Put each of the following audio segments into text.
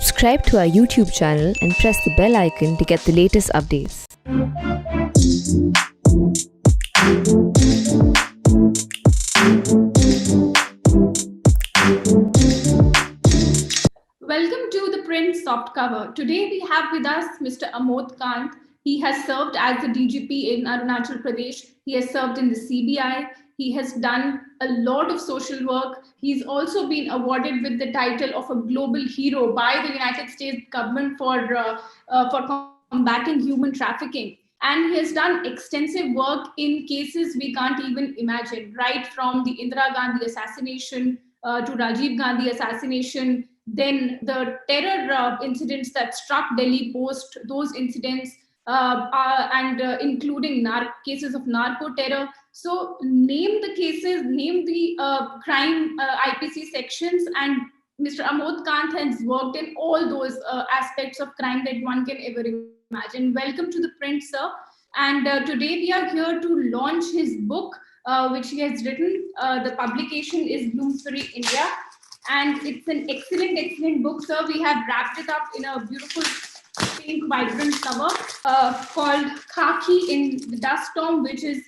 subscribe to our YouTube channel and press the bell icon to get the latest updates. Welcome to the Print Softcover. Today we have with us Mr. Amod Kant. He has served as the DGP in Arunachal Pradesh. He has served in the CBI. He has done a lot of social work. He's also been awarded with the title of a global hero by the United States government for combating human trafficking. And he has done extensive work in cases we can't even imagine, right from the Indira Gandhi assassination to Rajiv Gandhi assassination, then the terror incidents that struck Delhi post those incidents, and including cases of narco terror. So, name the cases, name the crime IPC sections, and Mr. Amod Kant has worked in all those aspects of crime that one can ever imagine. Welcome to the Print, sir. And today we are here to launch his book, which he has written. The publication is Bloomsbury, India, and it's an excellent book, sir. We have wrapped it up in a beautiful pink, vibrant cover called Khaki in the Dust Storm, which is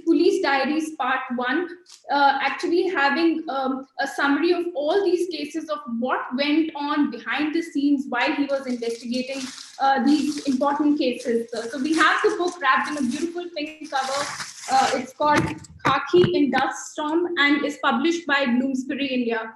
Police Diaries Part 1, actually having a summary of all these cases of what went on behind the scenes while he was investigating these important cases. So we have the book wrapped in a beautiful pink cover. It's called Khaki in Dust Storm and is published by Bloomsbury, India.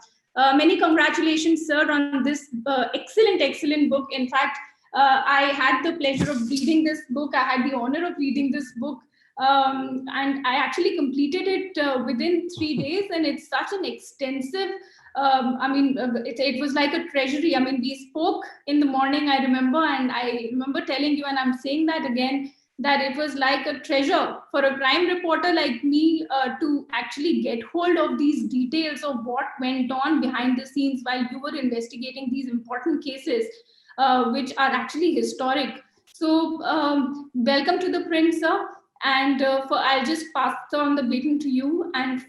Many congratulations, sir, on this excellent book. In fact, I had the pleasure of reading this book. I had the honor of reading this book. And I actually completed it within 3 days, and it's such an extensive. It was like a treasury. I mean, we spoke in the morning, I remember, and I remember telling you, and I'm saying that again, that it was like a treasure for a crime reporter like me to actually get hold of these details of what went on behind the scenes while you were investigating these important cases, which are actually historic. So, welcome to the Print, sir. And I'll just pass on the baton to you. And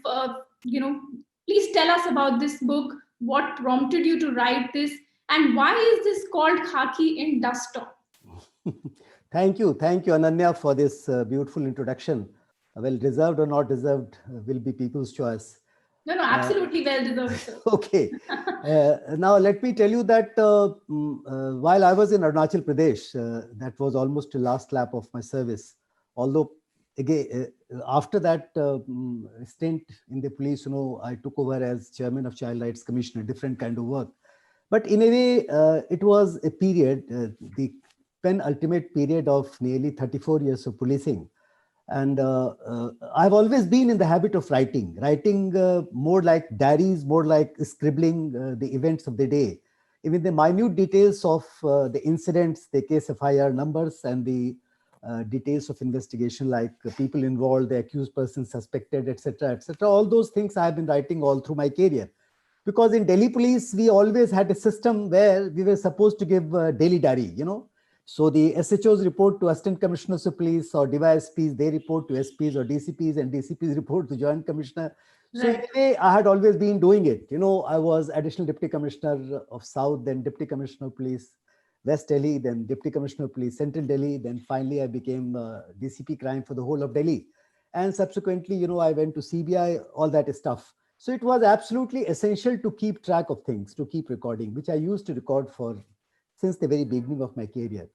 please tell us about this book. What prompted you to write this, and why is this called Khaki in Dust Storm? Thank you, Ananya, for this beautiful introduction. Well deserved or not deserved will be people's choice. No, absolutely well deserved, sir. Okay. Now let me tell you that while I was in Arunachal Pradesh, that was almost the last lap of my service. Although again, after that stint in the police, I took over as chairman of Child Rights Commission, a different kind of work. But in a way, it was a period, the penultimate period of nearly 34 years of policing. And I've always been in the habit of writing more like diaries, more like scribbling the events of the day, even the minute details of the incidents, the case FIR numbers, and the details of investigation, like people involved, the accused person, suspected, etc., etc. All those things I've been writing all through my career. Because in Delhi police, we always had a system where we were supposed to give daily diary, So the SHOs report to Assistant Commissioners of Police or DYSPs, they report to SPs or DCPs, and DCPs report to Joint Commissioner. So in a way, I had always been doing it. I was Additional Deputy Commissioner of South, then Deputy Commissioner of Police West Delhi, then Deputy Commissioner of Police Central Delhi, then finally I became DCP Crime for the whole of Delhi. And subsequently, I went to CBI, all that stuff. So it was absolutely essential to keep track of things, to keep recording, which I used to record since the very beginning of my career.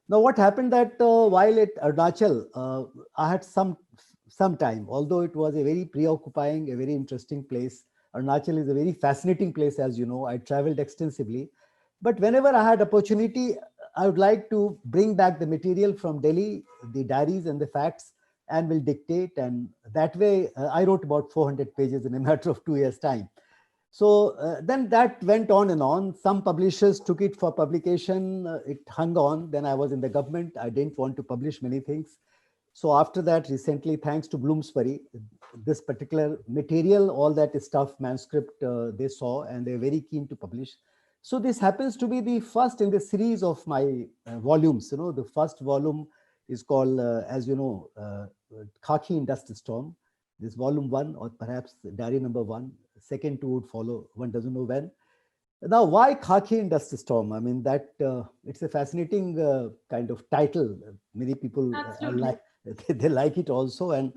Now, what happened that while at Arunachal, I had some time, although it was a very preoccupying, a very interesting place. Arunachal is a very fascinating place, as you know. I traveled extensively. But whenever I had opportunity, I would like to bring back the material from Delhi, the diaries and the facts, and will dictate. And that way, I wrote about 400 pages in a matter of 2 years' time. So then that went on and on. Some publishers took it for publication. It hung on. Then I was in the government. I didn't want to publish many things. So after that, recently, thanks to Bloomsbury, this particular material, all that stuff, manuscript, they saw, and they're very keen to publish. So this happens to be the first in the series of my volumes. The first volume is called, as you know, Khaki in Dust Storm. This volume 1, or perhaps diary number 1. Second 2 would follow, one doesn't know when. Now, why Khaki and Dust Storm? I mean, that it's a fascinating kind of title. Many people Absolutely. they like it also. And,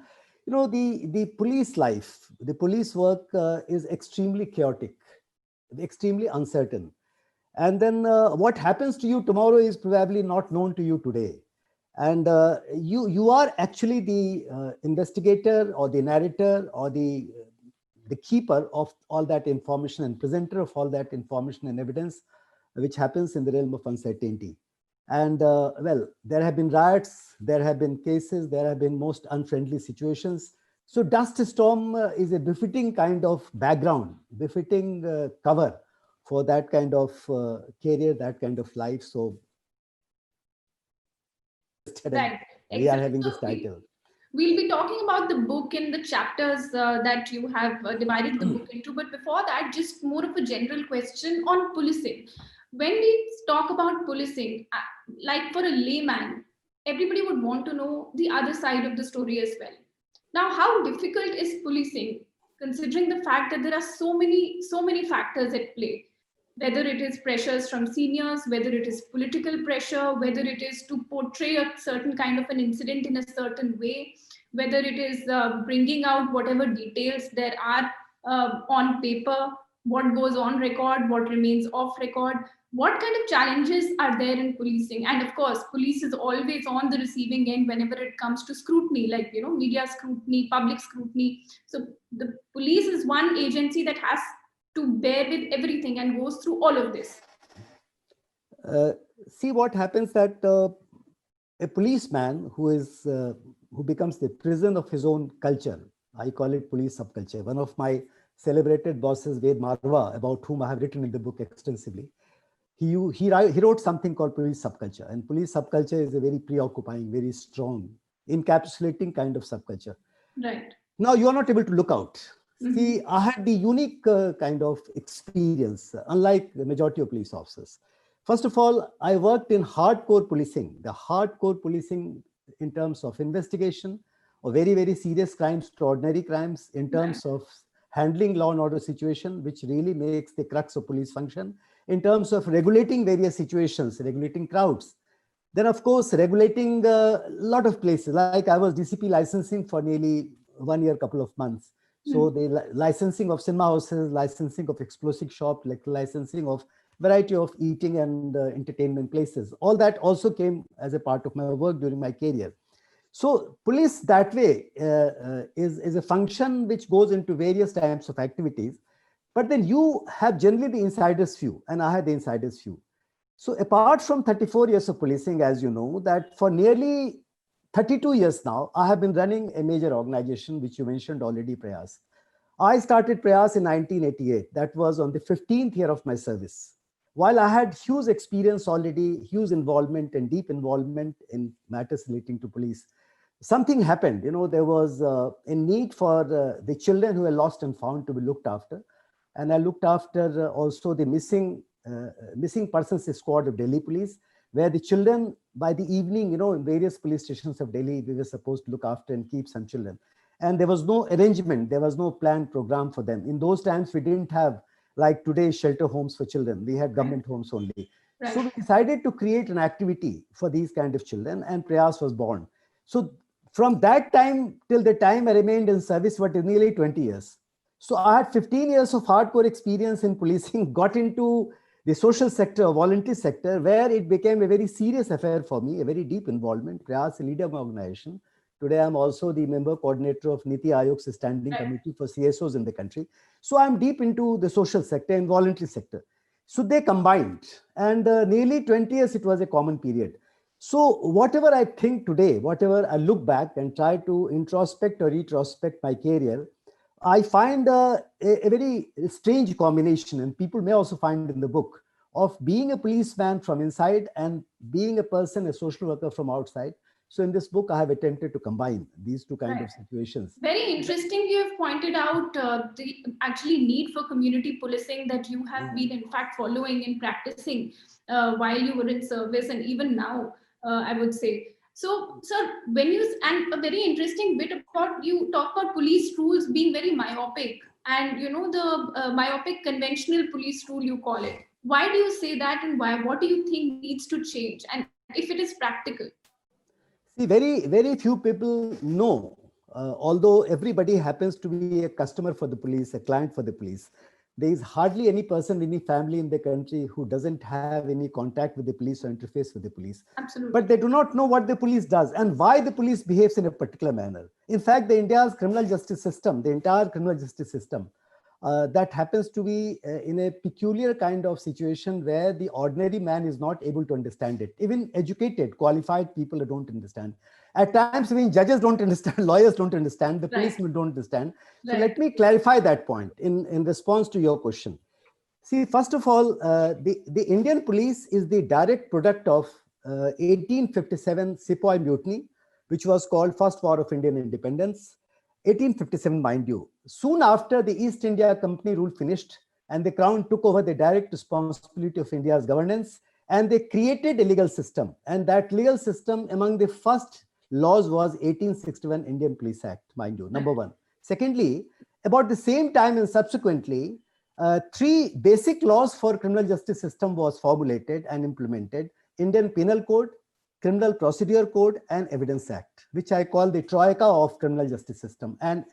the police life, the police work is extremely chaotic, extremely uncertain. And then what happens to you tomorrow is probably not known to you today. And you are actually the investigator or the narrator or the keeper of all that information and presenter of all that information and evidence which happens in the realm of uncertainty. And well, there have been riots, there have been cases, there have been most unfriendly situations. So Dust Storm is a befitting kind of background, befitting cover for that kind of career, that kind of life. So Right. we are Excellent. having So this title. we'll be talking about the book in the chapters that you have divided the book into. But before that, just more of a general question on policing. When we talk about policing, like for a layman, everybody would want to know the other side of the story as well. Now, how difficult is policing, considering the fact that there are so many factors at play? Whether it is pressures from seniors, whether it is political pressure, whether it is to portray a certain kind of an incident in a certain way, whether it is bringing out whatever details there are on paper, what goes on record, what remains off record, what kind of challenges are there in policing? And of course, police is always on the receiving end whenever it comes to scrutiny, like, media scrutiny, public scrutiny. So the police is one agency that has to bear with everything and goes through all of this. Uh, See what happens that a policeman who becomes the prison of his own culture. I call it police subculture. One of my celebrated bosses, Ved Marwa, about whom I have written in the book extensively, he wrote something called police subculture, and police subculture is a very preoccupying, very strong, encapsulating kind of subculture. Right. Now you are not able to look out. Mhm. See, I had the unique kind of experience, unlike the majority of police officers. First of all, I worked in hardcore policing, the hardcore policing in terms of investigation of very, very serious crimes, extraordinary crimes, in terms of handling law and order situation, which really makes the crux of police function, in terms of regulating various situations, regulating crowds. Then, of course, regulating a lot of places. Like I was DCP licensing for nearly 1 year, couple of months. So the licensing of cinema houses, licensing of explosive shop, like licensing of variety of eating and entertainment places. All that also came as a part of my work during my career. So police that way is a function which goes into various types of activities. But then you have generally the insider's view, and I had the insider's view. So apart from 34 years of policing, as you know, that for nearly 32 years now, I have been running a major organization, which you mentioned already, Prayas. I started Prayas in 1988. That was on the 15th year of my service. While I had huge experience already, huge involvement and deep involvement in matters relating to police, something happened. There was a need for the children who were lost and found to be looked after. And I looked after also the missing persons squad of Delhi police, where the children by the evening, in various police stations of Delhi, we were supposed to look after and keep some children. And there was no arrangement, there was no planned program for them. In those times, we didn't have, like today, shelter homes for children. We had government homes only. Right. So we decided to create an activity for these kind of children, and Prayas was born. So from that time till the time I remained in service, what is nearly 20 years. So I had 15 years of hardcore experience in policing, got into the social sector, voluntary sector, where it became a very serious affair for me, a very deep involvement. Prayas, a leader of my organization. Today, I'm also the member coordinator of Niti Ayog's standing committee for CSOs in the country. So I'm deep into the social sector and voluntary sector. So they combined, and nearly 20 years, it was a common period. So whatever I think today, whatever I look back and try to introspect or retrospect my career, I find a very strange combination, and people may also find in the book, of being a policeman from inside and being a person, a social worker from outside. So in this book, I have attempted to combine these two kinds of situations. Very interesting. You have pointed out the actually need for community policing that you have been in fact following and practicing while you were in service, and even now, I would say. So, sir, and a very interesting bit about, you talk about police rules being very myopic and the myopic conventional police rule, you call it. Why do you say that, and why? What do you think needs to change, and if it is practical? See, very few people know, although everybody happens to be a customer for the police, a client for the police. There is hardly any person, any family in the country who doesn't have any contact with the police or interface with the police. Absolutely. But they do not know what the police does and why the police behaves in a particular manner. In fact, the India's criminal justice system, the entire criminal justice system, that happens to be in a peculiar kind of situation where the ordinary man is not able to understand it. Even educated, qualified people don't understand. At times, even judges don't understand, lawyers don't understand, the policemen don't understand. So let me clarify that point in response to your question. See, first of all, the Indian police is the direct product of 1857 Sepoy Mutiny, which was called First War of Indian Independence. 1857, mind you. Soon after the East India Company rule finished and the Crown took over the direct responsibility of India's governance, and they created a legal system. And that legal system, among the first laws was 1861 Indian Police Act, mind you, number one. Secondly, about the same time and subsequently, three basic laws for criminal justice system was formulated and implemented: Indian Penal Code, Criminal Procedure Code, and Evidence Act, which I call the troika of criminal justice system, and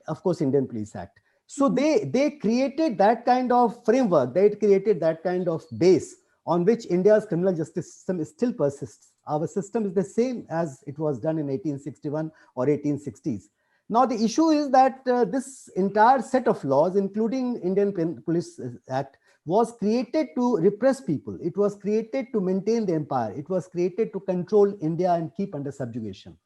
of course, Indian Police Act. So they created that kind of framework, they created that kind of base on which India's criminal justice system still persists. Our system is the same as it was done in 1861 or 1860s. Now, the issue is that this entire set of laws, including Indian Police Act, was created to repress people. It was created to maintain the empire. It was created to control India and keep under subjugation.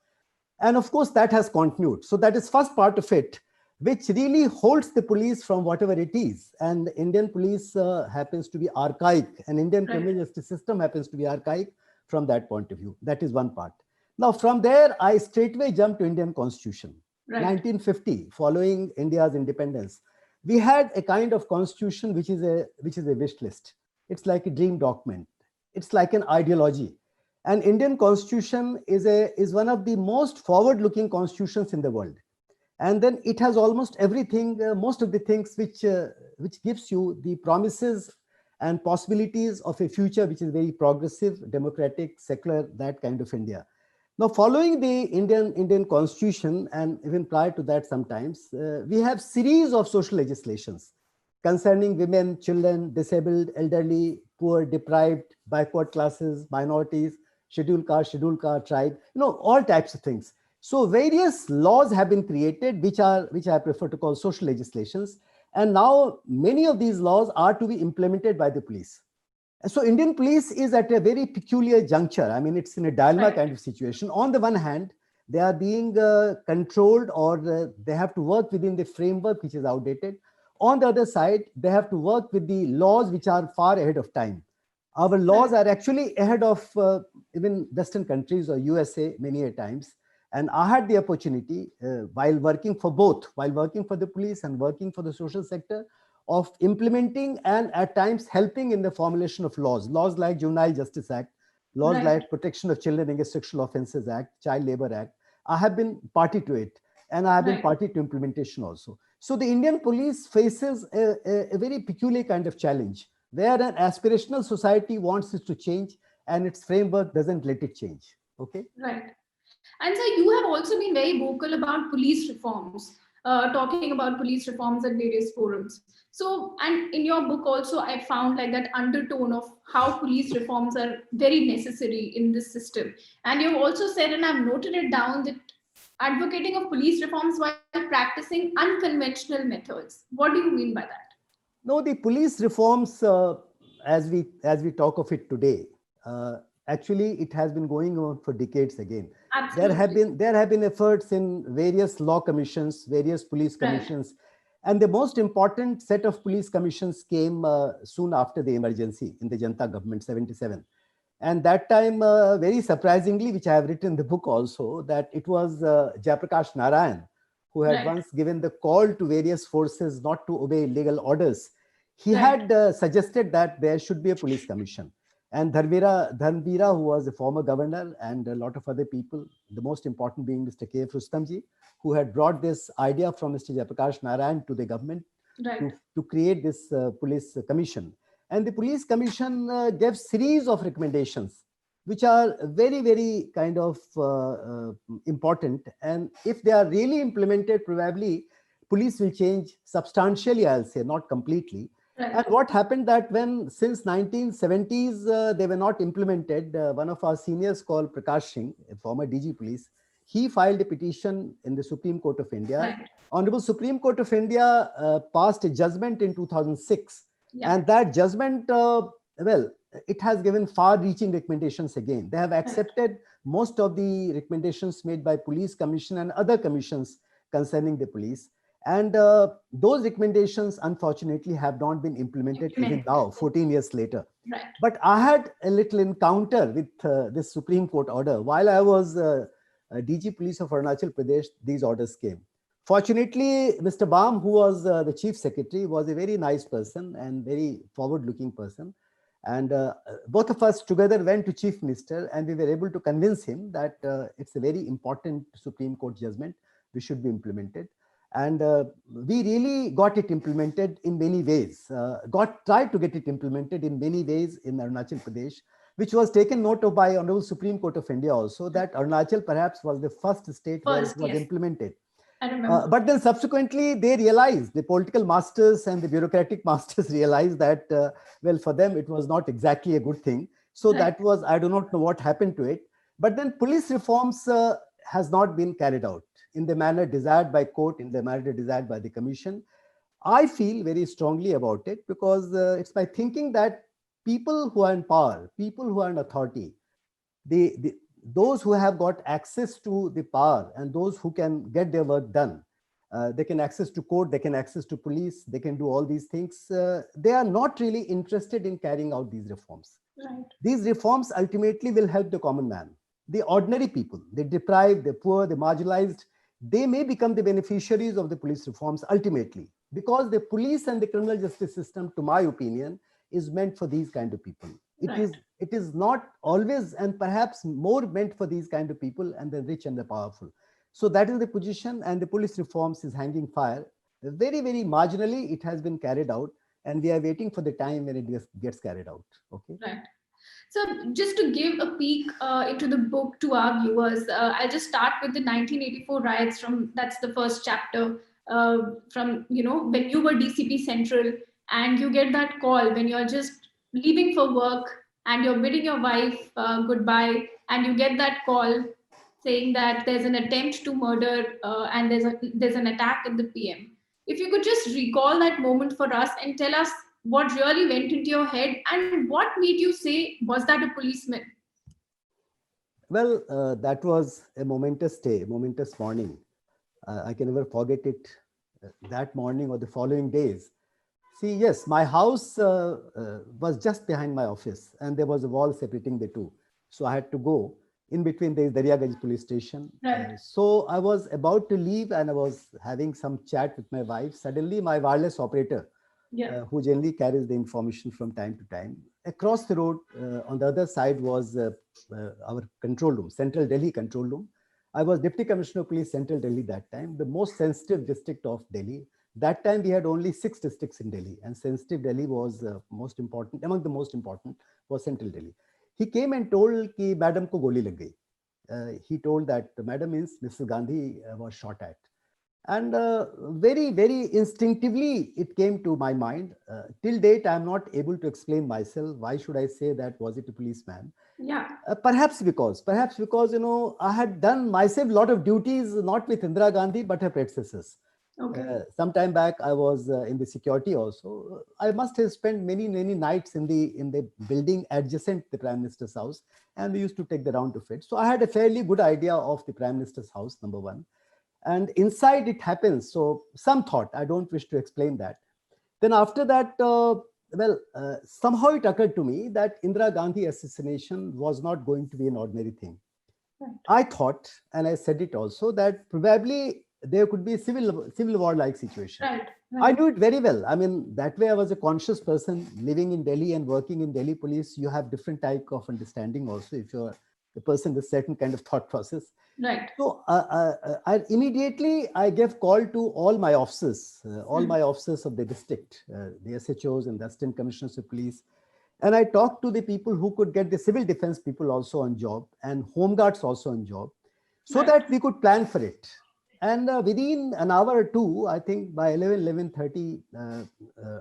And of course, that has continued. So that is first part of it, which really holds the police from whatever it is. And the Indian police happens to be archaic, and Indian criminal justice system happens to be archaic from that point of view. That is one part. Now, from there, I straightway jump to Indian Constitution. 1950, following India's independence, we had a kind of constitution which is a wish list. It's like a dream document. It's like an ideology. And Indian Constitution is one of the most forward-looking constitutions in the world. And then it has almost everything, most of the things which gives you the promises and possibilities of a future which is very progressive, democratic, secular, that kind of India. Now, following the Indian Constitution, and even prior to that sometimes, we have series of social legislations concerning women, children, disabled, elderly, poor, deprived, backward classes, minorities, scheduled caste tribe, all types of things. So various laws have been created, which I prefer to call social legislations. And now many of these laws are to be implemented by the police. So Indian police is at a very peculiar juncture. I mean, it's in a dilemma kind of situation. On the one hand, they are being controlled, or they have to work within the framework which is outdated. On the other side, they have to work with the laws which are far ahead of time. Our laws are actually ahead of even Western countries or USA many a times. And I had the opportunity while working for both, while working for the police and working for the social sector, of implementing and at times helping in the formulation of laws like Juvenile Justice Act, laws like Protection of Children Against Sexual Offences Act, Child Labor Act. I have been party to it, and I have been party to implementation also. So the Indian police faces a very peculiar kind of challenge, where an aspirational society wants it to change and its framework doesn't let it change. Okay? Right. And so you have also been very vocal about police reforms, talking about police reforms at various forums. So, and in your book also, I found like that undertone of how police reforms are very necessary in this system. And you've also said, and I've noted it down, that advocating of police reforms while practicing unconventional methods. What do you mean by that? No, the police reforms, as we talk of it today, actually it has been going on for decades again. Absolutely. There have been efforts in various law commissions, various police commissions, and the most important set of police commissions came soon after the emergency in the Janata government, 77. And that time, very surprisingly, which I have written in the book also, that it was Jayaprakash Narayan who had once given the call to various forces not to obey legal orders. He had suggested that there should be a police commission. And Dharmveera, who was a former governor, and a lot of other people, the most important being Mr. K. F. Rustamji, who had brought this idea from Mr. Jayaprakash Narayan to the government Right. to create this police commission. And the police commission gave series of recommendations, which are very, very kind of important. And if they are really implemented, probably police will change substantially, I'll say, not completely. Right. And what happened that when since 1970s they were not implemented, one of our seniors called Prakash Singh, a former DG police, he filed a petition in the Supreme Court of India. Right. Honorable Supreme Court of India passed a judgment in 2006. Yeah. And that judgment, well, it has given far-reaching recommendations again. They have accepted most of the recommendations made by Police Commission and other commissions concerning the police. And those recommendations, unfortunately, have not been implemented even now, 14 years later. Right. But I had a little encounter with this Supreme Court order. While I was DG Police of Arunachal Pradesh, these orders came. Fortunately, Mr. Bam, who was the Chief Secretary, was a very nice person and very forward-looking person. And both of us together went to Chief Minister, and we were able to convince him that it's a very important Supreme Court judgment, which should be implemented. And we really got it implemented in many ways, tried to get it implemented in many ways in Arunachal Pradesh, which was taken note of by Honorable Supreme Court of India also, that Arunachal perhaps was the first state where it was implemented. I remember. But then subsequently they realized, the political masters and the bureaucratic masters realized that, well, for them it was not exactly a good thing. So that was, I do not know what happened to it. But then police reforms has not been carried out in the manner desired by court, in the manner desired by the commission. I feel very strongly about it because it's by thinking that people who are in power, people who are in authority, those who have got access to the power and those who can get their work done, they can access to court, they can access to police, they can do all these things. They are not really interested in carrying out these reforms. Right. These reforms ultimately will help the common man, the ordinary people, the deprived, the poor, the marginalized. They may become the beneficiaries of the police reforms ultimately, because the police and the criminal justice system, to my opinion, is meant for these kind of people. It is not always, and perhaps more meant for these kind of people and the rich and the powerful. So that is the position, and the police reforms is hanging fire. Very, very marginally it has been carried out, and we are waiting for the time when it gets carried out. Okay. Right. So just to give a peek into the book to our viewers, I'll just start with the 1984 riots. That's the first chapter, from, when you were DCP Central and you get that call when you're just leaving for work and you're bidding your wife goodbye, and you get that call saying that there's an attempt to murder and there's an attack at the PM. If you could just recall that moment for us and tell us what really went into your head and what made you say, was that a policeman? Well, that was a momentous day, momentous morning. I can never forget it, that morning or the following days. See, yes, my house was just behind my office, and there was a wall separating the two. So I had to go. In between, there is Daryaganj police station. Right. So I was about to leave, and I was having some chat with my wife. Suddenly, my wireless operator, who generally carries the information from time to time, across the road on the other side was our control room, Central Delhi control room. I was Deputy Commissioner of Police, Central Delhi that time, the most sensitive district of Delhi. That time we had only 6 districts in Delhi, and sensitive Delhi was most important. Among the most important was Central Delhi. He came and told कि madam को गोली लग गई. He told that madam means Mrs. Gandhi was shot at. And very, very instinctively it came to my mind. Till date, I am not able to explain myself. Why should I say that? Was it a policeman? Yeah. Perhaps because, I had done myself a lot of duties, not with Indira Gandhi, but her predecessors. Okay. Some time back, I was in the security also. I must have spent many, many nights in the building adjacent the Prime Minister's house, and we used to take the round of it. So I had a fairly good idea of the Prime Minister's house, number one. And inside it happens. So some thought, I don't wish to explain that. Then after that, somehow it occurred to me that Indira Gandhi assassination was not going to be an ordinary thing. Right. I thought, and I said it also, that probably there could be a civil war-like situation. Right. I knew it very well. I mean, that way I was a conscious person living in Delhi and working in Delhi police. You have different type of understanding also if you're a person with certain kind of thought process. Right. So I immediately I gave call to all my officers, all my officers of the district, the SHOs and the assistant commissioners of police. And I talked to the people who could get the civil defense people also on job and home guards also on job so Right. that we could plan for it. And within an hour or two, I think by 11:30,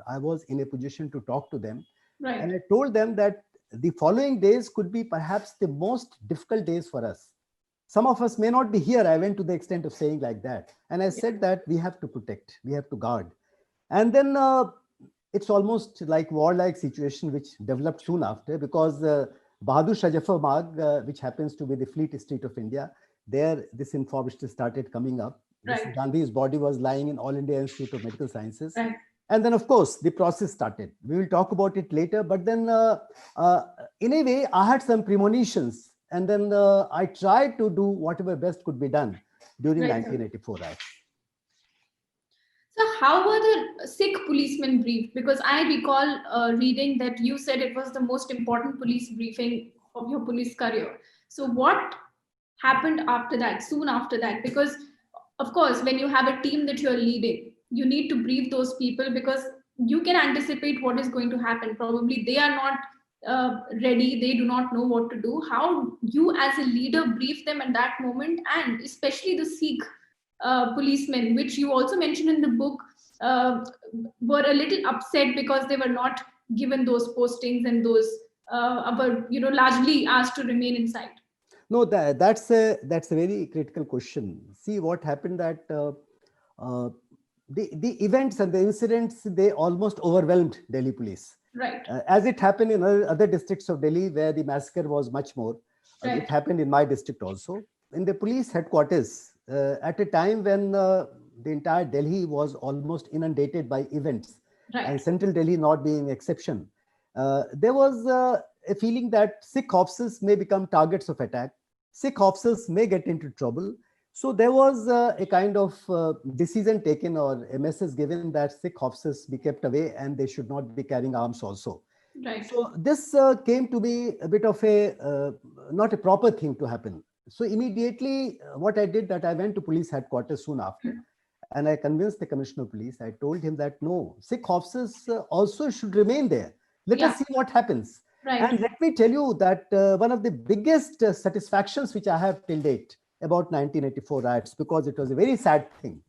I was in a position to talk to them. Right. And I told them that the following days could be perhaps the most difficult days for us. Some of us may not be here. I went to the extent of saying like that. And I said that we have to protect, we have to guard. And then it's almost like warlike situation which developed soon after because Bahadur Shah Jafar Marg, which happens to be the Fleet Street of India, there this information started coming up. Right. Gandhi's body was lying in All India Institute of Medical Sciences. Right. And then, of course, the process started. We will talk about it later. But then, in a way, I had some premonitions. And then I tried to do whatever best could be done during Right. 1984 riots. So how were the Sikh policemen briefed? Because I recall reading that you said it was the most important police briefing of your police career. So what happened after that, soon after that? Because of course, when you have a team that you're leading, you need to brief those people because you can anticipate what is going to happen. Probably they are not ready, they do not know what to do. How you as a leader brief them at that moment, and especially the Sikh policemen, which you also mentioned in the book, were a little upset because they were not given those postings and those were largely asked to remain inside. No, that's a very critical question. See what happened that the events and the incidents, they almost overwhelmed Delhi police. Right. As it happened in other districts of Delhi where the massacre was much more. Right. It happened in my district also. In the police headquarters, at a time when the entire Delhi was almost inundated by events, Right. and central Delhi not being an exception, there was a feeling that Sikh officers may become targets of attack. Sikh officers may get into trouble. So there was a kind of decision taken or a message given that Sikh officers be kept away and they should not be carrying arms also. Right. So this came to be a bit of a not a proper thing to happen. So immediately what I did that I went to police headquarters soon after and I convinced the commissioner of police. I told him that no, Sikh officers also should remain there. Let us see what happens. Right. And let me tell you that one of the biggest satisfactions which I have till date about 1984 riots, because it was a very sad thing.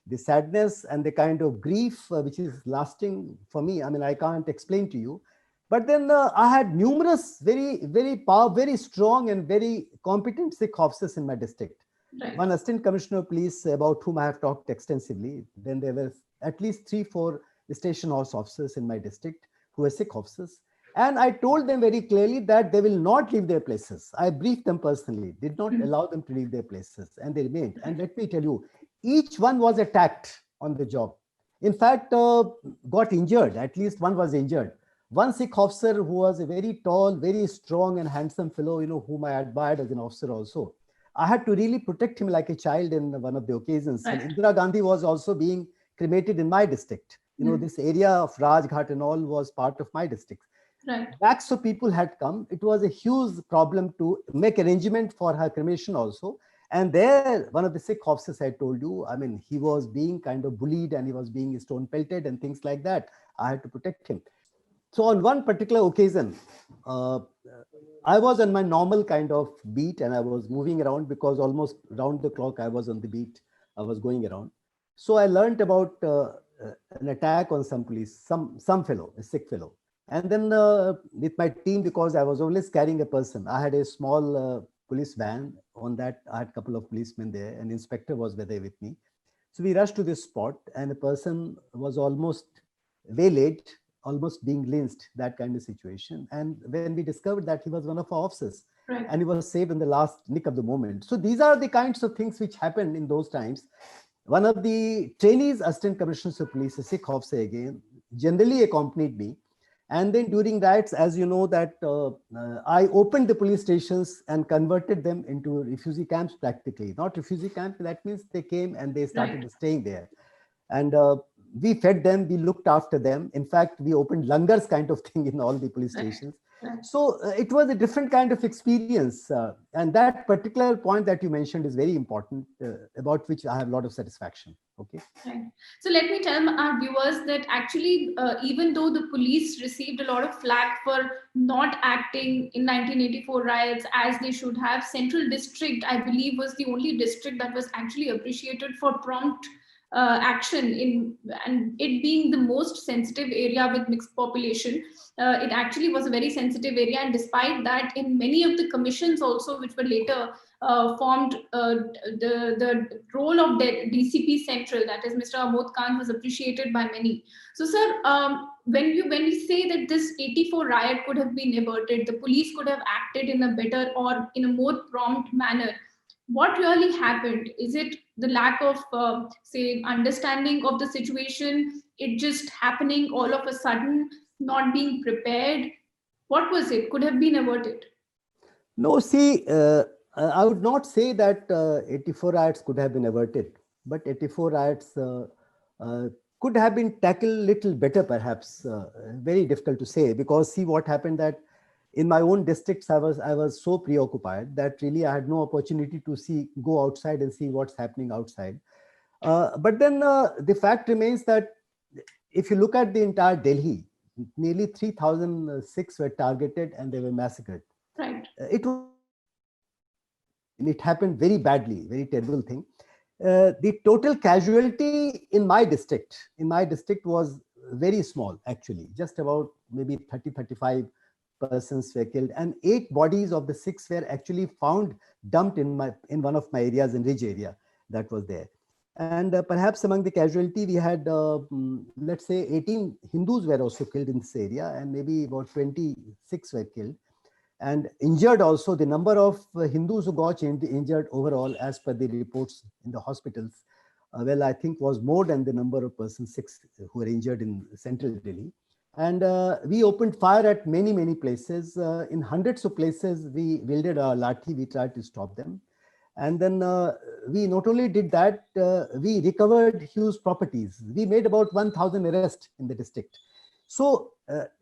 The sadness and the kind of grief which is lasting for me, I mean, I can't explain to you. But then I had numerous very strong and very competent Sikh officers in my district. Right. One assistant commissioner of police about whom I have talked extensively. Then there were at least 3-4 station house officers in my district who were Sikh officers. And I told them very clearly that they will not leave their places. I briefed them personally, did not allow them to leave their places, and they remained. And let me tell you, each one was attacked on the job. In fact, got injured, at least one was injured. One Sikh officer who was a very tall, very strong and handsome fellow, whom I admired as an officer also. I had to really protect him like a child in one of the occasions. Right. And Indira Gandhi was also being cremated in my district. This area of Rajghat and all was part of my district. Right. Lakhs of people had come. It was a huge problem to make arrangement for her cremation also. And there, one of the Sikh officers I told you, I mean, he was being kind of bullied and he was being stone pelted and things like that. I had to protect him. So on one particular occasion, I was on my normal kind of beat and I was moving around because almost round the clock I was on the beat. I was going around. So I learned about an attack on some police, some fellow, a Sikh fellow. And then with my team, because I was always carrying a person, I had a small police van. On that, I had a couple of policemen there, and the inspector was there with me. So we rushed to this spot, and a person was almost waylaid, almost being lynched, that kind of situation. And when we discovered that he was one of our officers, Right. and he was saved in the last nick of the moment. So these are the kinds of things which happened in those times. One of the trainees, assistant commissioners of police, a Sikh officer again, generally accompanied me. And then during riots, as you know, that I opened the police stations and converted them into refugee camps practically. Not refugee camp, that means they came and they started staying there. And we fed them, we looked after them. In fact, we opened langars kind of thing in all the police stations. So it was a different kind of experience. And that particular point that you mentioned is very important, about which I have a lot of satisfaction. Okay. Right. So let me tell our viewers that actually, even though the police received a lot of flack for not acting in 1984 riots as they should have, Central District, I believe, was the only district that was actually appreciated for prompt action in, and it being the most sensitive area with mixed population. It actually was a very sensitive area, and despite that, in many of the commissions also, which were later formed, the role of the DCP Central, that is Mr. Amod Kant, was appreciated by many. So, sir, when we say that this 84 riot could have been averted, the police could have acted in a better or in a more prompt manner, what really happened? Is it the lack of, say, understanding of the situation? It just happening all of a sudden, not being prepared? What was it? Could have been averted? No, see, I would not say that 84 riots could have been averted, but 84 riots could have been tackled little better, perhaps. Very difficult to say, because see what happened, that in my own districts, I was so preoccupied that really I had no opportunity to go outside and see what's happening outside. But then the fact remains that if you look at the entire Delhi, nearly 3,000 Sikhs were targeted and they were massacred. Right. It happened very badly, very terrible thing. The total casualty in my district was very small, actually. Just about maybe 30-35 persons were killed, and 8 bodies of the 6 were actually found dumped in one of my areas, in Ridge area, that was there. And perhaps among the casualty, we had, let's say, 18 Hindus were also killed in this area, and maybe about 26 were killed. And injured also, the number of Hindus who got injured overall, as per the reports in the hospitals, well, I think was more than the number of persons, 6, who were injured in central Delhi. And we opened fire at many places. In hundreds of places, we wielded our lathi, we tried to stop them. And then we not only did that, we recovered huge properties. We made about 1,000 arrests in the district. So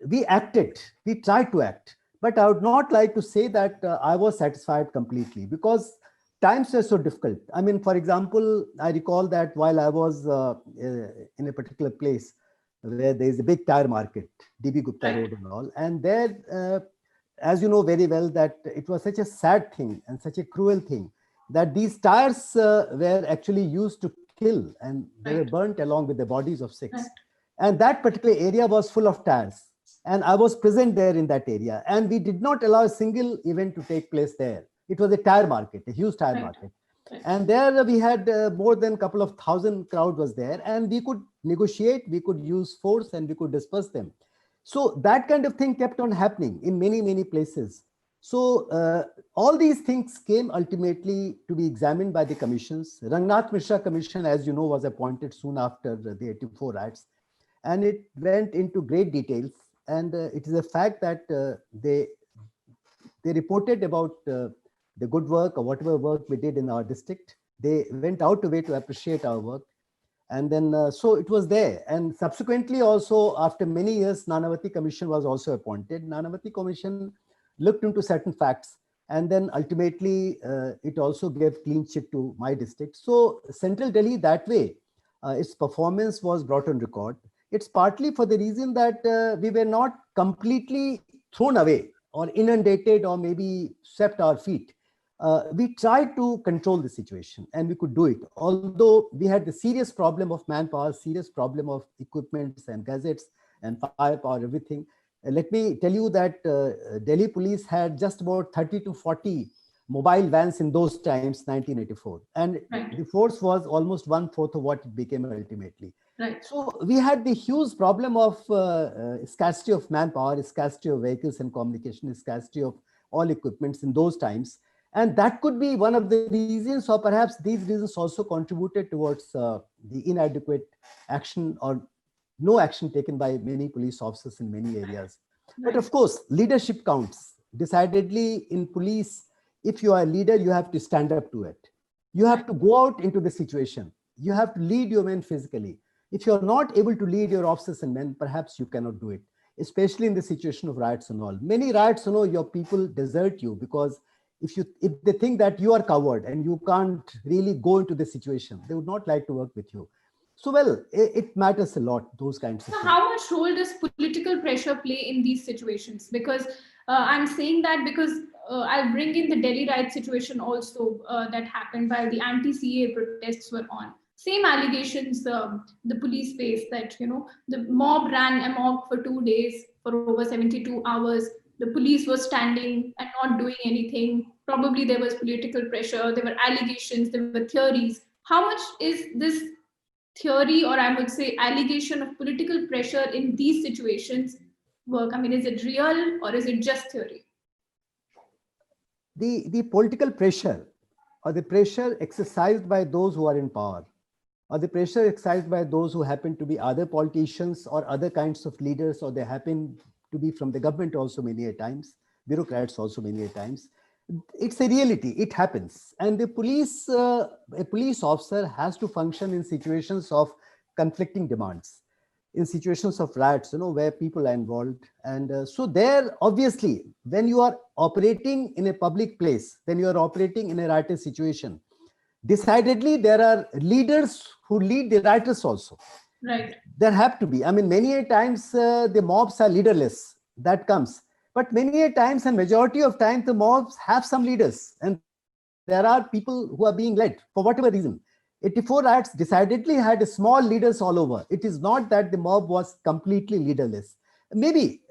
we acted, we tried to act. But I would not like to say that I was satisfied completely, because times were so difficult. I mean, for example, I recall that while I was in a particular place where there is a big tire market, DB Gupta Road and all, and there, as you know very well, that it was such a sad thing and such a cruel thing that these tires were actually used to kill, and they were burnt along with the bodies of Sikhs. And that particular area was full of tires. And I was present there in that area, and we did not allow a single event to take place there. It was a tire market, a huge tire market. And there we had more than a couple of thousand crowd was there, and we could negotiate, we could use force, and we could disperse them. So that kind of thing kept on happening in many places. So all these things came ultimately to be examined by the commissions. Rangnath Mishra Commission, as you know, was appointed soon after the 84 riots, and it went into great details. And it is a fact that they reported about the good work or whatever work we did in our district. They went out of way to appreciate our work. And then, so it was there. And subsequently also, after many years, Nanavati Commission was also appointed. Nanavati Commission looked into certain facts. And then ultimately, it also gave clean chit to my district. So Central Delhi, that way, its performance was brought on record. It's partly for the reason that we were not completely thrown away or inundated or maybe swept our feet. We tried to control the situation, and we could do it. Although we had the serious problem of manpower, serious problem of equipments and gadgets and firepower, everything. Let me tell you that Delhi police had just about 30 to 40 mobile vans in those times, 1984. And the force was almost 1/4 of what it became ultimately. So we had the huge problem of scarcity of manpower, scarcity of vehicles and communication, scarcity of all equipments in those times. And that could be one of the reasons, or perhaps these reasons also contributed towards the inadequate action or no action taken by many police officers in many areas. But of course, leadership counts. Decidedly in police, if you are a leader, you have to stand up to it. You have to go out into the situation. You have to lead your men physically. If you're not able to lead your officers and men, perhaps you cannot do it, especially in the situation of riots and all. Many riots, your people desert you because if they think that you are coward and you can't really go into the situation, they would not like to work with you. So, well, it matters a lot, those kinds of So things. how much role does political pressure play in these situations? Because I'm saying that because I'll bring in the Delhi riot situation also that happened while the anti-CA protests were on. Same allegations the police faced, that the mob ran amok for 2 days for over 72 hours. The police was standing and not doing anything. Probably there was political pressure. There were allegations. There were theories. How much is this theory, or I would say allegation, of political pressure in these situations work? I mean, is it real or is it just theory? The political pressure, or the pressure exercised by those who are in power, or the pressure exercised by those who happen to be other politicians or other kinds of leaders, or they happen to be from the government also many a times, bureaucrats also many a times. It's a reality, it happens. And the police, a police officer has to function in situations of conflicting demands, in situations of riots, where people are involved. And so there, obviously, when you are operating in a public place, when you are operating in a riotous situation, decidedly there are leaders who lead the rioters also. Right. There have to be. I mean, many a times the mobs are leaderless, that comes. But many a times, and majority of times, the mobs have some leaders, and there are people who are being led for whatever reason. 84 riots decidedly had small leaders all over. It is not that the mob was completely leaderless. Maybe,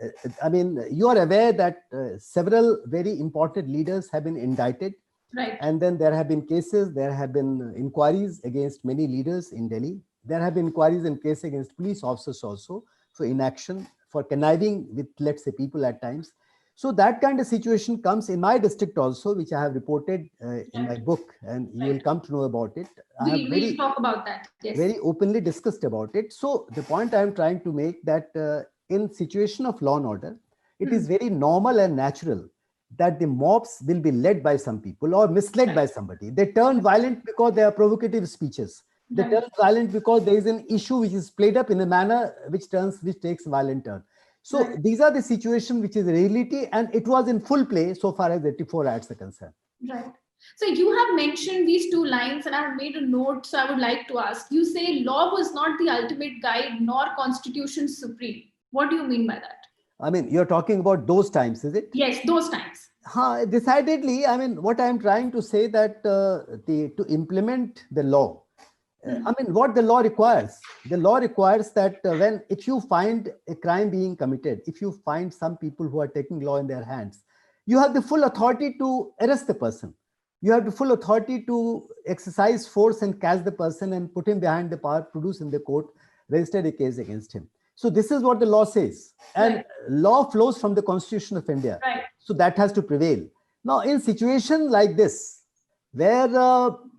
I mean, you are aware that several very important leaders have been indicted. Right. And then there have been cases, there have been inquiries against many leaders in Delhi. There have been inquiries and cases against police officers also for inaction, for conniving with, let's say, people at times. So that kind of situation comes in my district also, which I have reported in my book, and you will come to know about it. We'll talk about that. Yes. Very openly discussed about it. So the point I am trying to make, that in situation of law and order, it is very normal and natural that the mobs will be led by some people or misled by somebody. They turn violent because they are provocative speeches. They turn violent because there is an issue which is played up in a manner which takes a violent turn. So these are the situations which is a reality, and it was in full play so far as 84 riots are concerned. Right. So you have mentioned these two lines, and I have made a note, so I would like to ask. You say law was not the ultimate guide, nor constitution supreme. What do you mean by that? I mean, you're talking about those times, is it? Yes, those times. Decidedly, I mean, what I'm trying to say, that to implement the law, I mean, what the law requires that if you find a crime being committed, if you find some people who are taking law in their hands, you have the full authority to arrest the person. You have the full authority to exercise force and catch the person and put him behind the bar, produce in the court, register a case against him. So this is what the law says. And law flows from the Constitution of India. Right. So that has to prevail. Now, in situation like this, where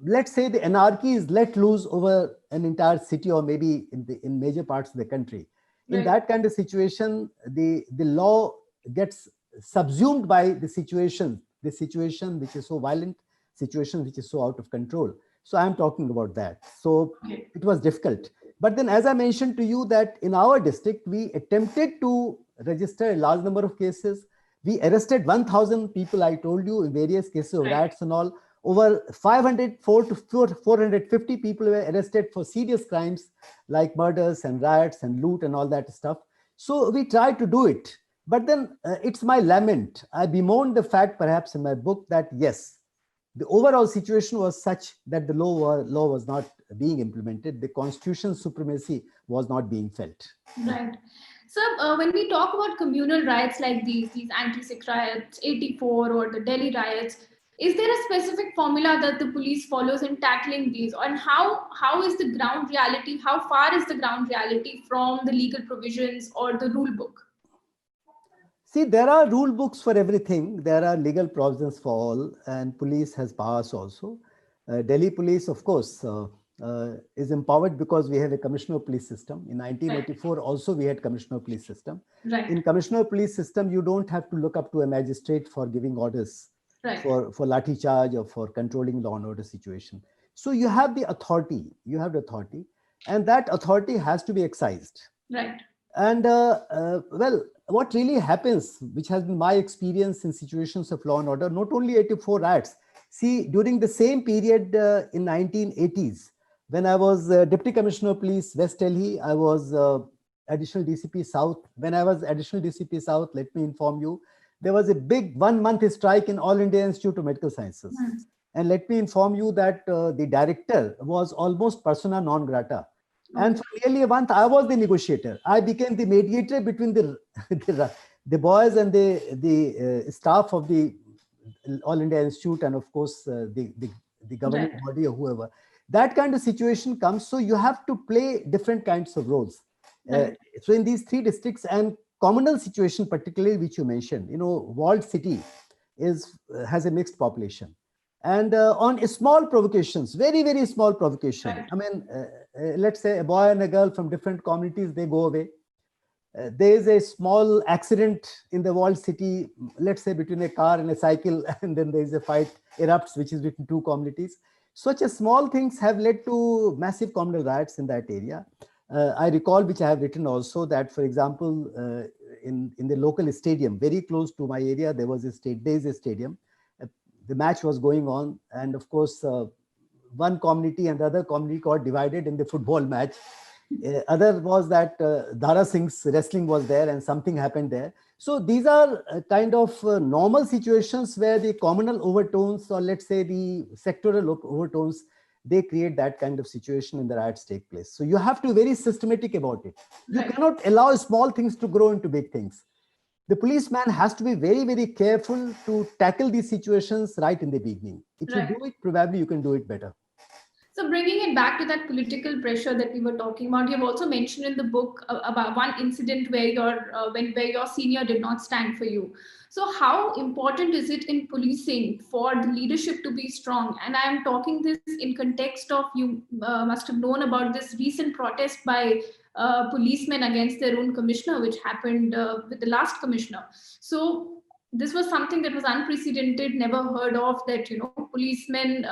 let's say the anarchy is let loose over an entire city, or maybe in major parts of the country, in that kind of situation, the law gets subsumed by the situation which is so violent, situation which is so out of control. So I'm talking about that. So it was difficult. But then, as I mentioned to you, that in our district, we attempted to register a large number of cases. We arrested 1,000 people, I told you, in various cases of riots and all. Over 504 to 450 people were arrested for serious crimes like murders and riots and loot and all that stuff. So we tried to do it. But then it's my lament. I bemoaned the fact, perhaps in my book, that yes, the overall situation was such that the law was not being implemented. The constitutional supremacy was not being felt. Right. So when we talk about communal riots like these anti-Sikh riots, 84, or the Delhi riots, is there a specific formula that the police follows in tackling these? And how is the ground reality? How far is the ground reality from the legal provisions or the rule book? See, there are rule books for everything. There are legal provisions for all, and police has powers also. Delhi police, of course, is empowered because we have a commissioner of police system. In 1984, also we had commissioner of police system. Right. In commissioner of police system, you don't have to look up to a magistrate for giving orders, for lathi charge or for controlling law and order situation. So you have the authority. and that authority has to be excised. Right. And well, what really happens, which has been my experience in situations of law and order, not only 84 riots. See, during the same period in 1980s, when I was Deputy Commissioner of Police, West Delhi, I was Additional DCP South. When I was Additional DCP South, let me inform you, there was a big 1-month strike in All India Institute of Medical Sciences. And let me inform you that the director was almost persona non grata. And for nearly a month, I was the negotiator. I became the mediator between the boys and the staff of the All India Institute, and of course the governing body or whoever. That kind of situation comes, so you have to play different kinds of roles. So in these 3 districts, and communal situation particularly, which you mentioned, walled city has a mixed population. And on small provocations, very, very small provocation. I mean, let's say a boy and a girl from different communities, they go away. There is a small accident in the walled city, let's say between a car and a cycle, and then there is a fight erupts, which is between 2 communities. Such a small things have led to massive communal riots in that area. I recall, which I have written also, that, for example, in the local stadium, very close to my area, there is a stadium. The match was going on, and of course, one community and the other community got divided in the football match. Other was that Dara Singh's wrestling was there, and something happened there. So these are kind of normal situations where the communal overtones, or let's say the sectoral overtones, they create that kind of situation and the riots take place. So you have to be very systematic about it. You cannot allow small things to grow into big things. The policeman has to be very, very careful to tackle these situations right in the beginning. If you do it, probably you can do it better. So bringing it back to that political pressure that we were talking about, you have also mentioned in the book about one incident where your senior did not stand for you. So how important is it in policing for the leadership to be strong? And I am talking this in context of, you must have known about this recent protest by policemen against their own commissioner, which happened with the last commissioner. So this was something that was unprecedented, never heard of, that, policemen,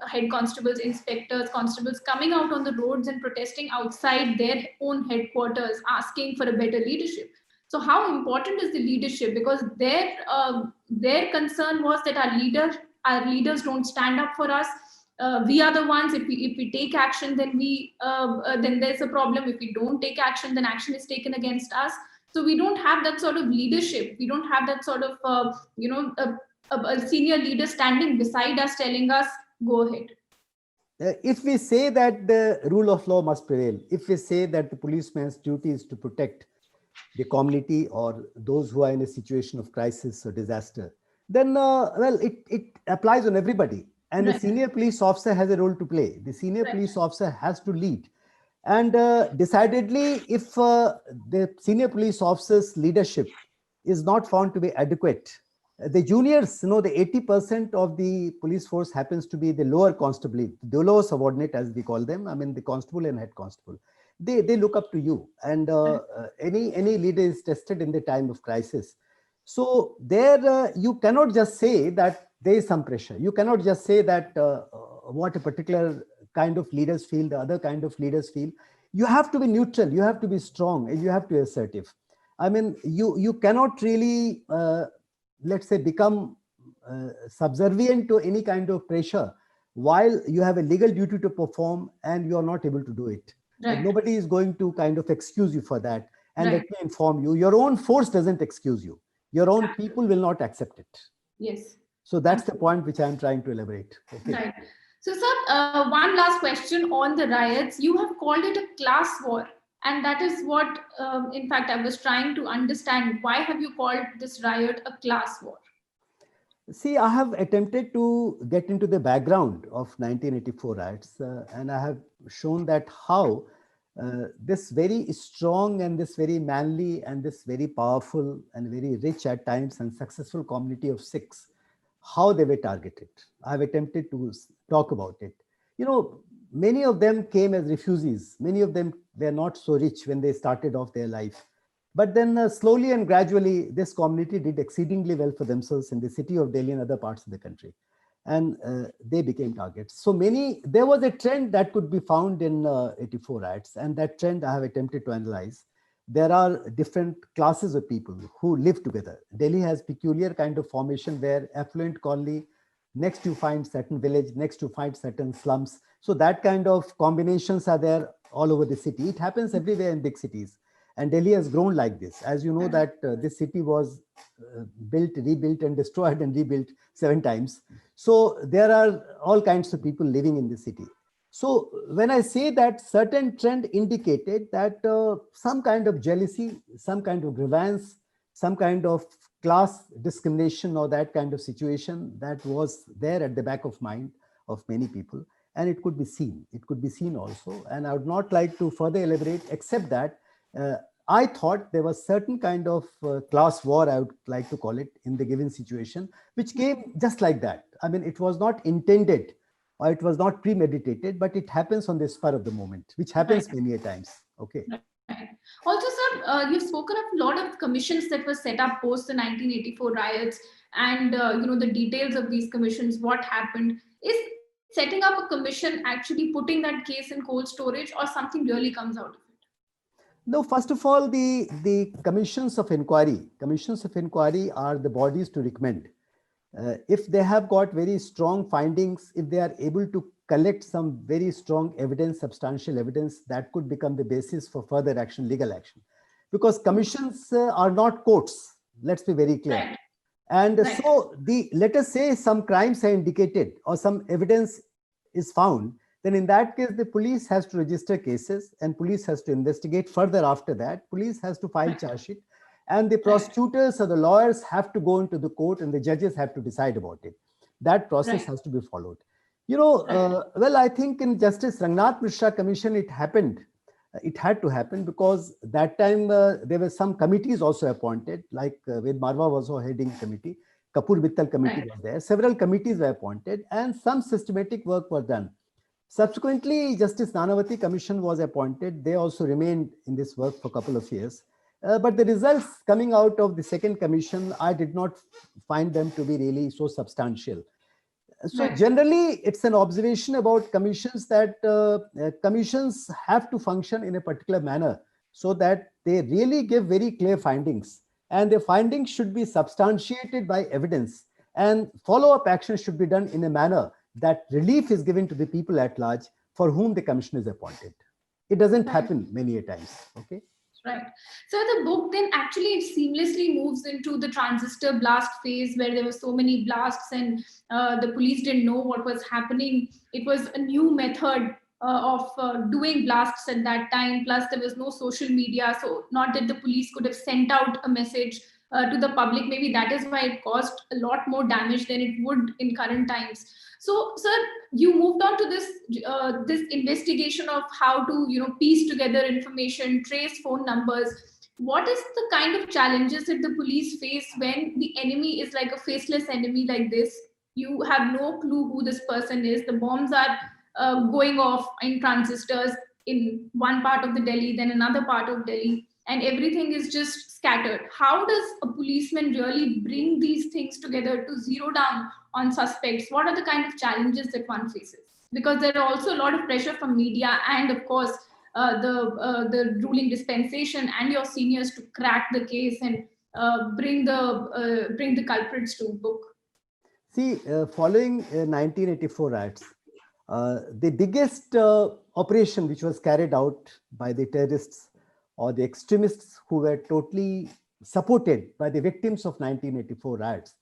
head constables, inspectors, constables coming out on the roads and protesting outside their own headquarters, asking for a better leadership. So how important is the leadership? Because their concern was that our leaders don't stand up for us. We are the ones, if we take action, then then there's a problem. If we don't take action, then action is taken against us. So we don't have that sort of leadership. We don't have that sort of, a senior leader standing beside us telling us, go ahead. If we say that the rule of law must prevail, if we say that the policeman's duty is to protect the community or those who are in a situation of crisis or disaster, then, well, it applies on everybody. And the senior police officer has a role to play. The senior police officer has to lead. And decidedly, if the senior police officer's leadership is not found to be adequate, the juniors, the 80% of the police force happens to be the lower constable, the lower subordinate, as we call them. I mean, the constable and head constable. They look up to you, and any leader is tested in the time of crisis. So there, you cannot just say that there is some pressure. You cannot just say that what a particular kind of leaders feel, the other kind of leaders feel. You have to be neutral, you have to be strong, and you have to be assertive. I mean, you cannot really, let's say, become subservient to any kind of pressure while you have a legal duty to perform and you are not able to do it. Nobody is going to kind of excuse you for that. And let me inform you, your own force doesn't excuse you. Your own people will not accept it. Yes. So that's the point which I'm trying to elaborate. Okay. Right. So, sir, one last question on the riots. You have called it a class war. And that is what, in fact, I was trying to understand. Why have you called this riot a class war? See, I have attempted to get into the background of 1984 riots, and I have shown that how this very strong and this very manly and this very powerful and very rich at times and successful community of Sikhs, how they were targeted. I've attempted to talk about it. Many of them came as refugees. Many of them were not so rich when they started off their life. But then slowly and gradually, this community did exceedingly well for themselves in the city of Delhi and other parts of the country. and they became targets. So there was a trend that could be found in 84 riots, and that trend I have attempted to analyze. There are different classes of people who live together. Delhi has peculiar kind of formation where affluent colony, next you find certain village, next you find certain slums. So that kind of combinations are there all over the city. It happens everywhere in big cities. And Delhi has grown like this. As you know that this city was built, rebuilt and destroyed and rebuilt 7 times. So there are all kinds of people living in the city. So when I say that certain trend indicated that some kind of jealousy, some kind of grievance, some kind of class discrimination or that kind of situation that was there at the back of mind of many people, and it could be seen. It could be seen also. And I would not like to further elaborate except that I thought there was certain kind of class war, I would like to call it, in the given situation, which came just like that. I mean, it was not intended or it was not premeditated, but it happens on the spur of the moment, which happens many a times. Okay. Right. Also, sir, you've spoken of a lot of commissions that were set up post the 1984 riots, and the details of these commissions, what happened. Is setting up a commission actually putting that case in cold storage, or something really comes out of it? No, first of all, the commissions of inquiry are the bodies to recommend. If they have got very strong findings, if they are able to collect some very strong evidence, substantial evidence, that could become the basis for further action, legal action. Because commissions are not courts, let's be very clear. Right. And so let us say some crimes are indicated or some evidence is found, then in that case, the police has to register cases and police has to investigate further after that. Police has to file charge sheet. And the prosecutors or the lawyers have to go into the court and the judges have to decide about it. That process has to be followed. Well, I think in Justice Rangnath Mishra Commission, it happened. It had to happen because that time there were some committees also appointed, like Ved Marwa was also heading committee. Kapoor Mittal committee was there. Several committees were appointed and some systematic work was done. Subsequently, Justice Nanavati Commission was appointed. They also remained in this work for a couple of years. But the results coming out of the second commission, I did not find them to be really so substantial. So generally, it's an observation about commissions that commissions have to function in a particular manner so that they really give very clear findings. And the findings should be substantiated by evidence. And follow-up action should be done in a manner that relief is given to the people at large for whom the commission is appointed. It doesn't happen many a times. Okay. Right. So the book then actually seamlessly moves into the transistor blast phase where there were so many blasts and the police didn't know what was happening. It was a new method of doing blasts at that time. Plus there was no social media. So not that the police could have sent out a message to the public. Maybe that is why it caused a lot more damage than it would in current times. So, sir, you moved on to this investigation of how to piece together information, trace phone numbers. What is the kind of challenges that the police face when the enemy is like a faceless enemy like this? You have no clue who this person is. The bombs are going off in transistors in one part of the Delhi, then another part of Delhi, and everything is just scattered. How does a policeman really bring these things together to zero down on suspects? What are the kind of challenges that one faces? Because there are also a lot of pressure from media and of course the ruling dispensation and your seniors to crack the case and bring the culprits to book. See, following 1984 riots, the biggest operation which was carried out by the terrorists or the extremists who were totally supported by the victims of 1984 riots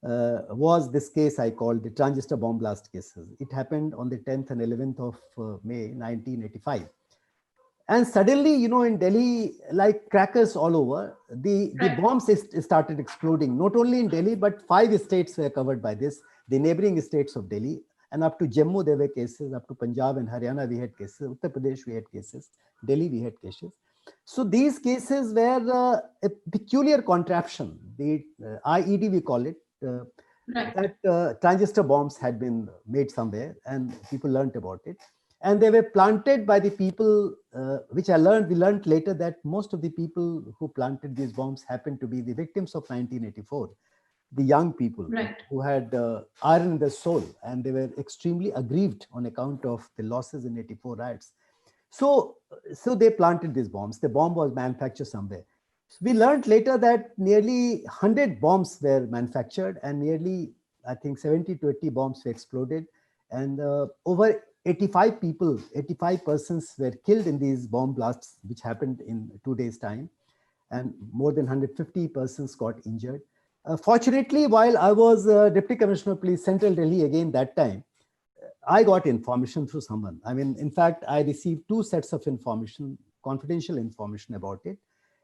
was this case I called the transistor bomb blast cases. It happened on the 10th and 11th of May 1985. And suddenly, in Delhi, like crackers all over, the bombs started exploding, not only in Delhi, but 5 states were covered by this, the neighboring states of Delhi. And up to Jammu, there were cases, up to Punjab and Haryana, we had cases, Uttar Pradesh, we had cases, Delhi, we had cases. So these cases were a peculiar contraption, the IED, we call it, that transistor bombs had been made somewhere and people learned about it. And they were planted by the people, which we learned later that most of the people who planted these bombs happened to be the victims of 1984. the young people Right. who had iron in their soul, and they were extremely aggrieved on account of the losses in 84 riots. So, so they planted these bombs. The bomb was manufactured somewhere. We learned later that nearly 100 bombs were manufactured, and nearly, I think, 70 to 80 bombs were exploded. And over 85 people, 85 persons were killed in these bomb blasts, which happened in 2 days' time. And more than 150 persons got injured. Fortunately, while I was Deputy Commissioner of Police, Central Delhi again that time, I got information through someone. I mean, in fact, I received 2 sets of information, confidential information about it.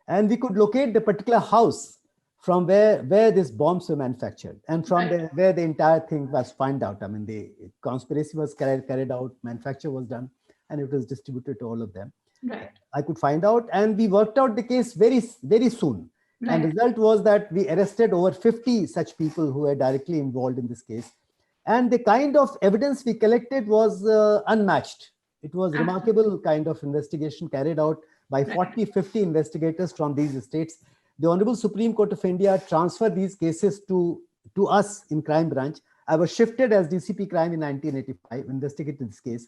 And we could locate the particular house from where these bombs were manufactured, and from where the entire thing was found out. I mean, the conspiracy was carried out, manufacture was done, and it was distributed to all of them. Right. I could find out, and we worked out the case very, very soon. Right. And the result was that we arrested over 50 such people who were directly involved in this case. And the kind of evidence we collected was unmatched. It was remarkable kind of investigation carried out by 40, 50 investigators from these states. The Honorable Supreme Court of India transferred these cases to us in Crime Branch. I was shifted as DCP Crime in 1985, investigated this case.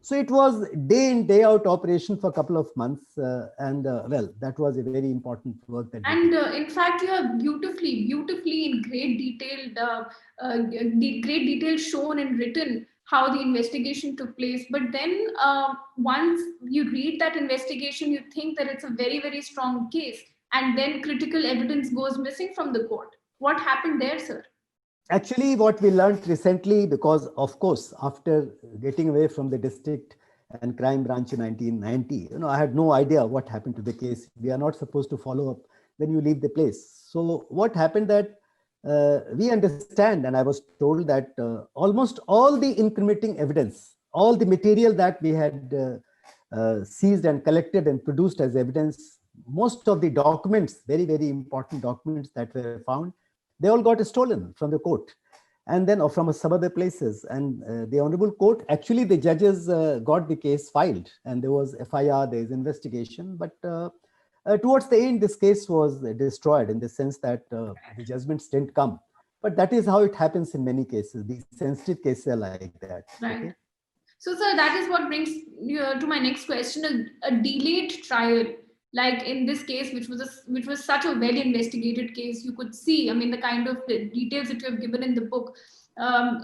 So it was day in, day out operation for a couple of months. Well, that was a very important work. That in fact, you have beautifully in great detail shown and written how the investigation took place. But then once you read that investigation, you think that it's a very, very strong case. And then critical evidence goes missing from the court. What happened there, sir? Actually, what we learned recently, because of course, after getting away from the district and crime branch in 1990, I had no idea what happened to the case. We are not supposed to follow up when you leave the place. So what happened that we understand, and I was told that almost all the incriminating evidence, all the material that we had seized and collected and produced as evidence, most of the documents, very, very important documents that were found, they all got stolen from the court, and then from some other places. And the Honorable Court, actually the judges got the case filed, and there was FIR, there is investigation. But towards the end, this case was destroyed in the sense that the judgments didn't come. But that is how it happens in many cases. These sensitive cases are like that. Right. Okay? So, sir, that is what brings to my next question: a delayed trial. Like in this case, which was such a well investigated case, you could see, I mean, the kind of details that you have given in the book,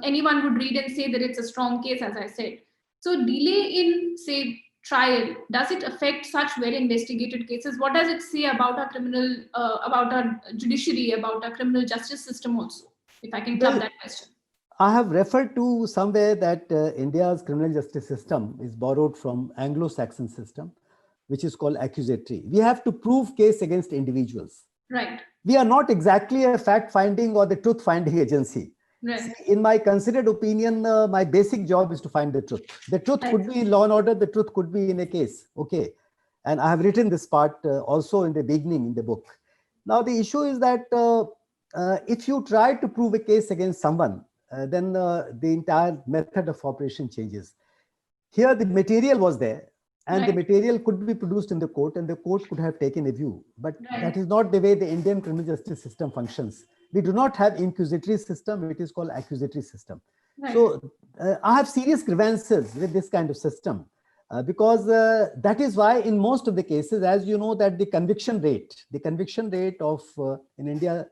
anyone would read and say that it's a strong case, as I said. So delay in, say, trial, does it affect such well investigated cases? What does it say about our criminal, about our judiciary, about our criminal justice system also? If I can club that question. I have referred to somewhere that India's criminal justice system is borrowed from Anglo-Saxon system, which is called accusatory. We have to prove case against individuals. Right. We are not exactly a fact-finding or the truth-finding agency. Right. See, in my considered opinion, my basic job is to find the truth. The truth could be law and order, the truth could be in a case. Okay. And I have written this part also in the beginning in the book. Now, the issue is that if you try to prove a case against someone, then the entire method of operation changes. Here, the material was there, and the material could be produced in the court, and the court could have taken a view. But that is not the way the Indian criminal justice system functions. We do not have inquisitory system. It is called accusatory system. Right. So I have serious grievances with this kind of system because that is why in most of the cases, as you know, that the conviction rate of in India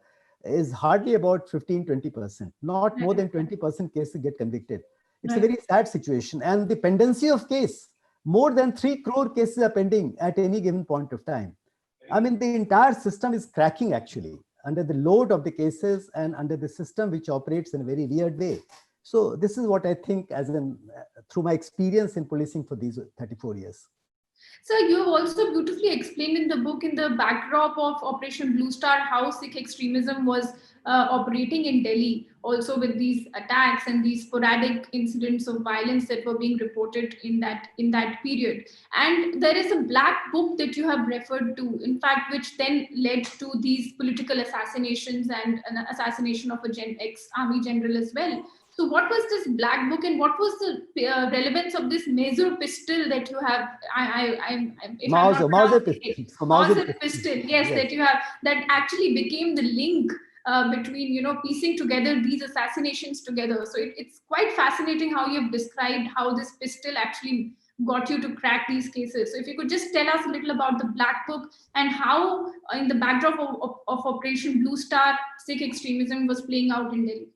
is hardly about 15-20%. Not more than 20% cases get convicted. It's a very sad situation. And the pendency of case, more than 3 crore cases are pending at any given point of time. I mean, the entire system is cracking actually under the load of the cases and under the system which operates in a very weird way. So this is what I think as through my experience in policing for these 34 years. So you have also beautifully explained in the book, in the backdrop of Operation Blue Star, how Sikh extremism was operating in Delhi, also with these attacks and these sporadic incidents of violence that were being reported in that period. And there is a black book that you have referred to, in fact, which then led to these political assassinations and an assassination of a ex-army general as well. So what was this black book, and what was the relevance of this Mauser pistol that you have? Mauser pistol. Mauser pistol, yes, that you have, that actually became the link between, piecing together these assassinations together. So it's quite fascinating how you've described how this pistol actually got you to crack these cases. So if you could just tell us a little about the Black Book and how, in the backdrop of Operation Blue Star, Sikh extremism was playing out in Delhi.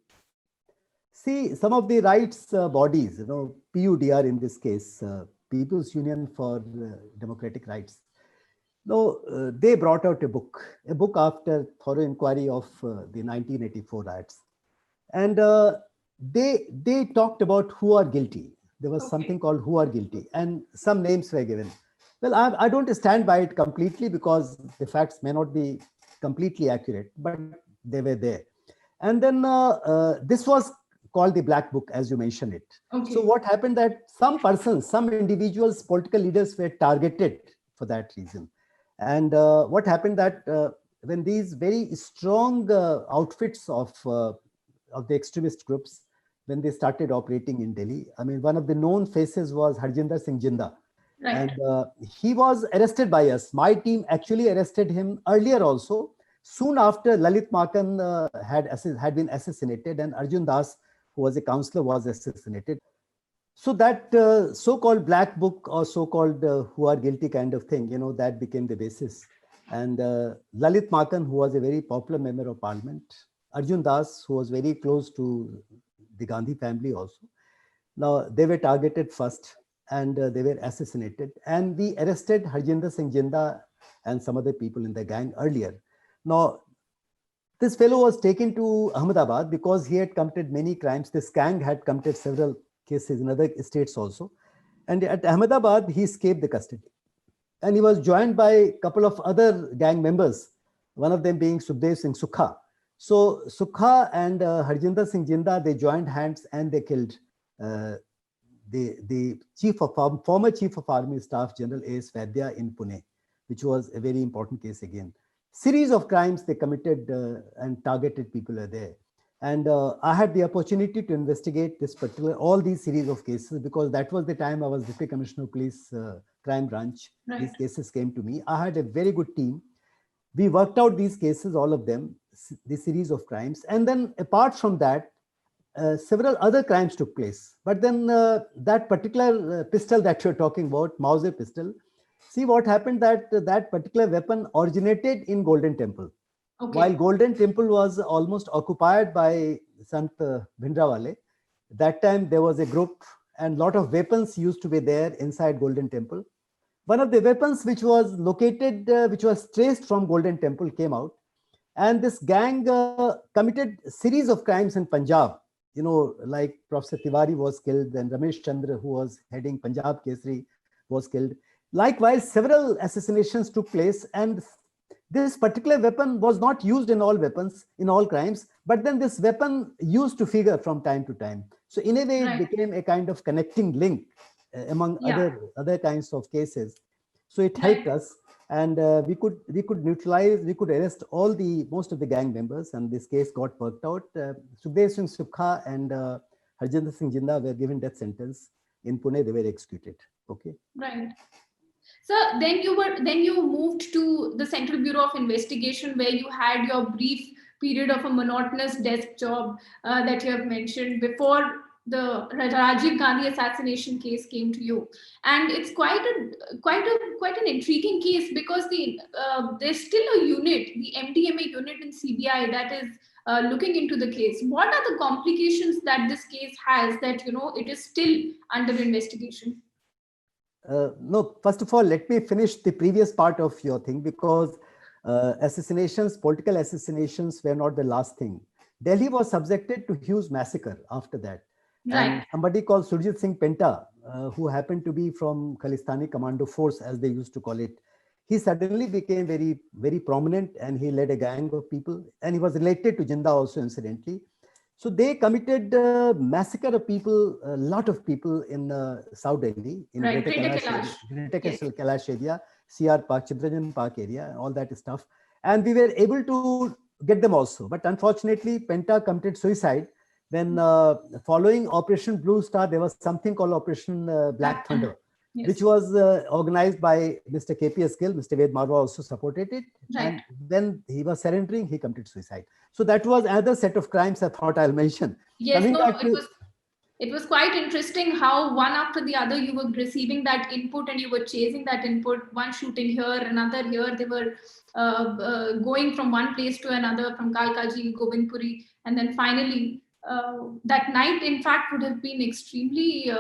See, some of the rights bodies, PUDR in this case, People's Union for Democratic Rights, they brought out a book after thorough inquiry of the 1984 riots. And they talked about who are guilty. There was something called who are guilty, and some names were given. Well, I don't stand by it completely because the facts may not be completely accurate, but they were there. And then this was called the Black Book, as you mentioned it. Okay. So what happened that some persons, some individuals, political leaders were targeted for that reason. And what happened that when these very strong outfits of the extremist groups, when they started operating in Delhi, I mean, one of the known faces was Harjinder Singh Jinda. Right. And he was arrested by us. My team actually arrested him earlier also, soon after Lalit Makan had been assassinated and Arjun Das, who was a councillor, was assassinated. So that so-called Black Book or so-called who are guilty kind of thing, that became the basis. And Lalit Makan, who was a very popular member of parliament, Arjun Das, who was very close to the Gandhi family also. Now, they were targeted first and they were assassinated. And we arrested Harjinder Singh Jinda and some other people in the gang earlier. Now, this fellow was taken to Ahmedabad because he had committed many crimes. This gang had committed several cases in other states also. And at Ahmedabad, he escaped the custody. And he was joined by a couple of other gang members, one of them being Sukhdev Singh Sukha. So Sukha and Harjinder Singh Jinda, they joined hands and they killed the former Chief of Army Staff General A.S. Vaidya in Pune, which was a very important case again. Series of crimes they committed and targeted people are there. And I had the opportunity to investigate all these series of cases because that was the time I was Deputy Commissioner of Police Crime Branch. Right. These cases came to me. I had a very good team. We worked out these cases, all of them, the series of crimes. And then apart from that, several other crimes took place. But then that particular pistol that you're talking about, Mauser pistol, see what happened that that particular weapon originated in Golden Temple. Okay. While Golden Temple was almost occupied by Sant Bhindrawale, that time there was a group and a lot of weapons used to be there inside Golden Temple. One of the weapons which was located, which was traced from Golden Temple came out. And this gang committed a series of crimes in Punjab. Like Professor Tiwari was killed, then Ramesh Chandra, who was heading Punjab Kesari, was killed. Likewise, several assassinations took place, and this particular weapon was not used in all weapons, in all crimes, but then this weapon used to figure from time to time. So in a way, Right. it became a kind of connecting link among other kinds of cases. So it helped Right. us, and we could arrest most of the gang members, and this case got worked out. Sukhdev Singh Sukha and Harjinder Singh Jinda were given death sentence. In Pune, they were executed. Okay. Right. So then you moved to the Central Bureau of Investigation, where you had your brief period of a monotonous desk job that you have mentioned before the Rajiv Gandhi assassination case came to you. And it's quite an intriguing case because there's still a unit, the MDMA unit in CBI, that is looking into the case. What are the complications that this case has that it is still under investigation? No, first of all, let me finish the previous part of your thing because political assassinations were not the last thing. Delhi was subjected to huge massacre after that. Right. And somebody called Surjit Singh Penta, who happened to be from Khalistani Commando Force, as they used to call it, he suddenly became very, very prominent and he led a gang of people. And he was related to Jinda also, incidentally. So they committed massacre of people, a lot of people in South Delhi, in Right, Greater Kailash area, CR Park, Chitrajan Park area, all that stuff. And we were able to get them also. But unfortunately, Penta committed suicide when following Operation Blue Star, there was something called Operation Black Thunder. Yes. which was organized by Mr. KPS Gill. Mr. Ved Marwa also supported it. Right. And when he was surrendering, he committed suicide. So that was another set of crimes I thought I'll mention. Yes, Coming no, back to, it was quite interesting how one after the other you were receiving that input and you were chasing that input, one shooting here, another here. They were going from one place to another, from Kalkaji, Govindpuri, and then finally that night, in fact, would have been extremely.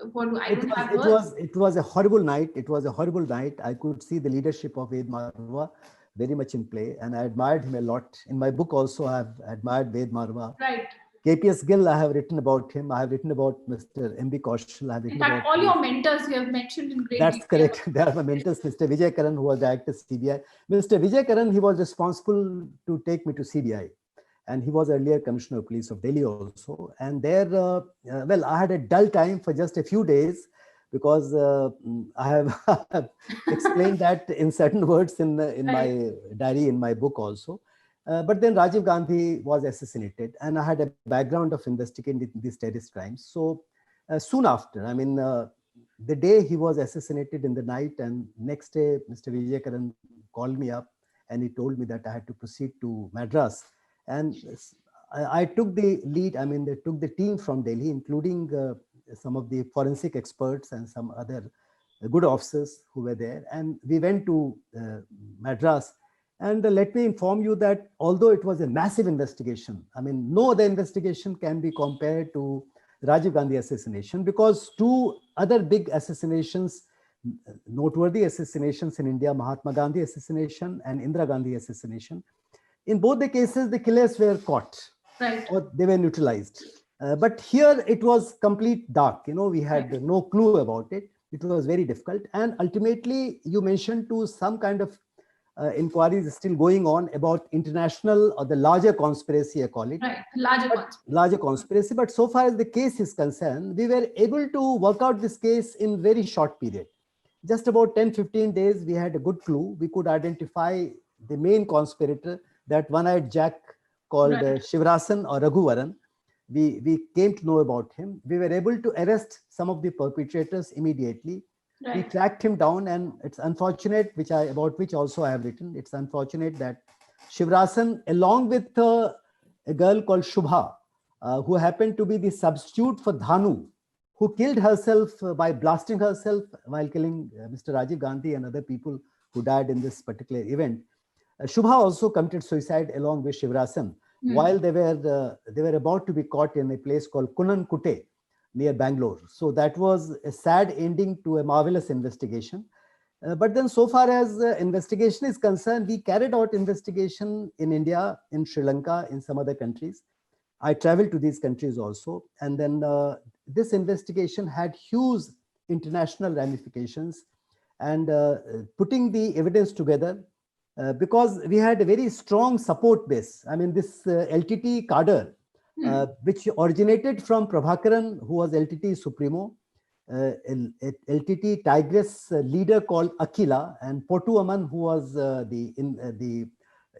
It was a horrible night. It was a horrible night. I could see the leadership of Ved Marwa very much in play, and I admired him a lot. In my book also, I have admired Ved Marwa. Right. KPS Gill, I have written about him. I have written about Mr. M.B. Kaushal. I have written in fact, about all your mentors you have mentioned in great That's detail. correct. They are my mentors. Mr. Vijay Karan, who was director of CBI. Mr. Vijay Karan, he was responsible to take me to CBI. And he was earlier Commissioner of Police of Delhi also. And there, well, I had a dull time for just a few days because I have explained that in certain words in my diary, in my book also. But then Rajiv Gandhi was assassinated, and I had a background of investigating these terrorist crimes. So soon after, I mean, the day he was assassinated in the night, and next day, Mr. Vijay Karan called me up and he told me that I had to proceed to Madras. And I took the lead. I mean, they took the team from Delhi, including some of the forensic experts and some other good officers who were there. And we went to Madras. And let me inform you that although it was a massive investigation, I mean, no other investigation can be compared to Rajiv Gandhi assassination, because two other big assassinations, noteworthy assassinations in India, Mahatma Gandhi assassination and Indira Gandhi assassination, in both the cases, the killers were caught, right, or they were neutralized. But here it was complete dark. You know, we had no clue about it. It was very difficult. And ultimately, you mentioned to some kind of inquiries is still going on about international or the larger conspiracy, I call it. Right, larger conspiracy. But so far as the case is concerned, we were able to work out this case in very short period. Just about 10-15 days, we had a good clue. We could identify the main conspirator, that one-eyed Jack called Shivrasan or Raghuvaran. We came to know about him. We were able to arrest some of the perpetrators immediately. Right. We tracked him down, and it's unfortunate, about which also I have written, it's unfortunate that Shivrasan, along with a girl called Shubha, who happened to be the substitute for Dhanu, who killed herself by blasting herself while killing Mr. Rajiv Gandhi and other people who died in this particular event. Shubha also committed suicide along with Shivrasan while they were about to be caught in a place called Kunnankute near Bangalore. So that was a sad ending to a marvelous investigation. But then so far as investigation is concerned, we carried out investigation in India, in Sri Lanka, in some other countries. I traveled to these countries also. And then this investigation had huge international ramifications, and putting the evidence together, because we had a very strong support base. I mean, this LTT cadre, which originated from Prabhakaran, who was LTT Supremo, LTT Tigress leader called Akila, and Potu Aman, who was the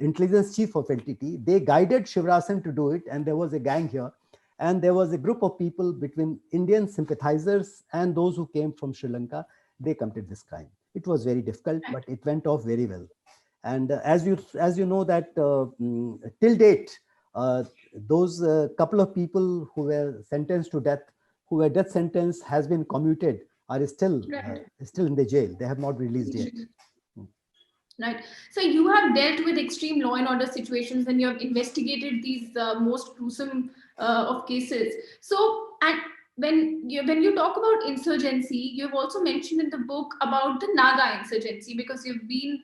intelligence chief of LTT. They guided Shivrasan to do it, and there was a gang here. And there was a group of people between Indian sympathizers and those who came from Sri Lanka. They committed this crime. It was very difficult, but it went off very well. And as you know that till date, those couple of people who were sentenced to death, who were death sentence has been commuted, are still in the jail. They have not released yet. Right. So you have dealt with extreme law and order situations, and you have investigated these most gruesome of cases. So, and when you talk about insurgency, you've also mentioned in the book about the Naga insurgency, because you've been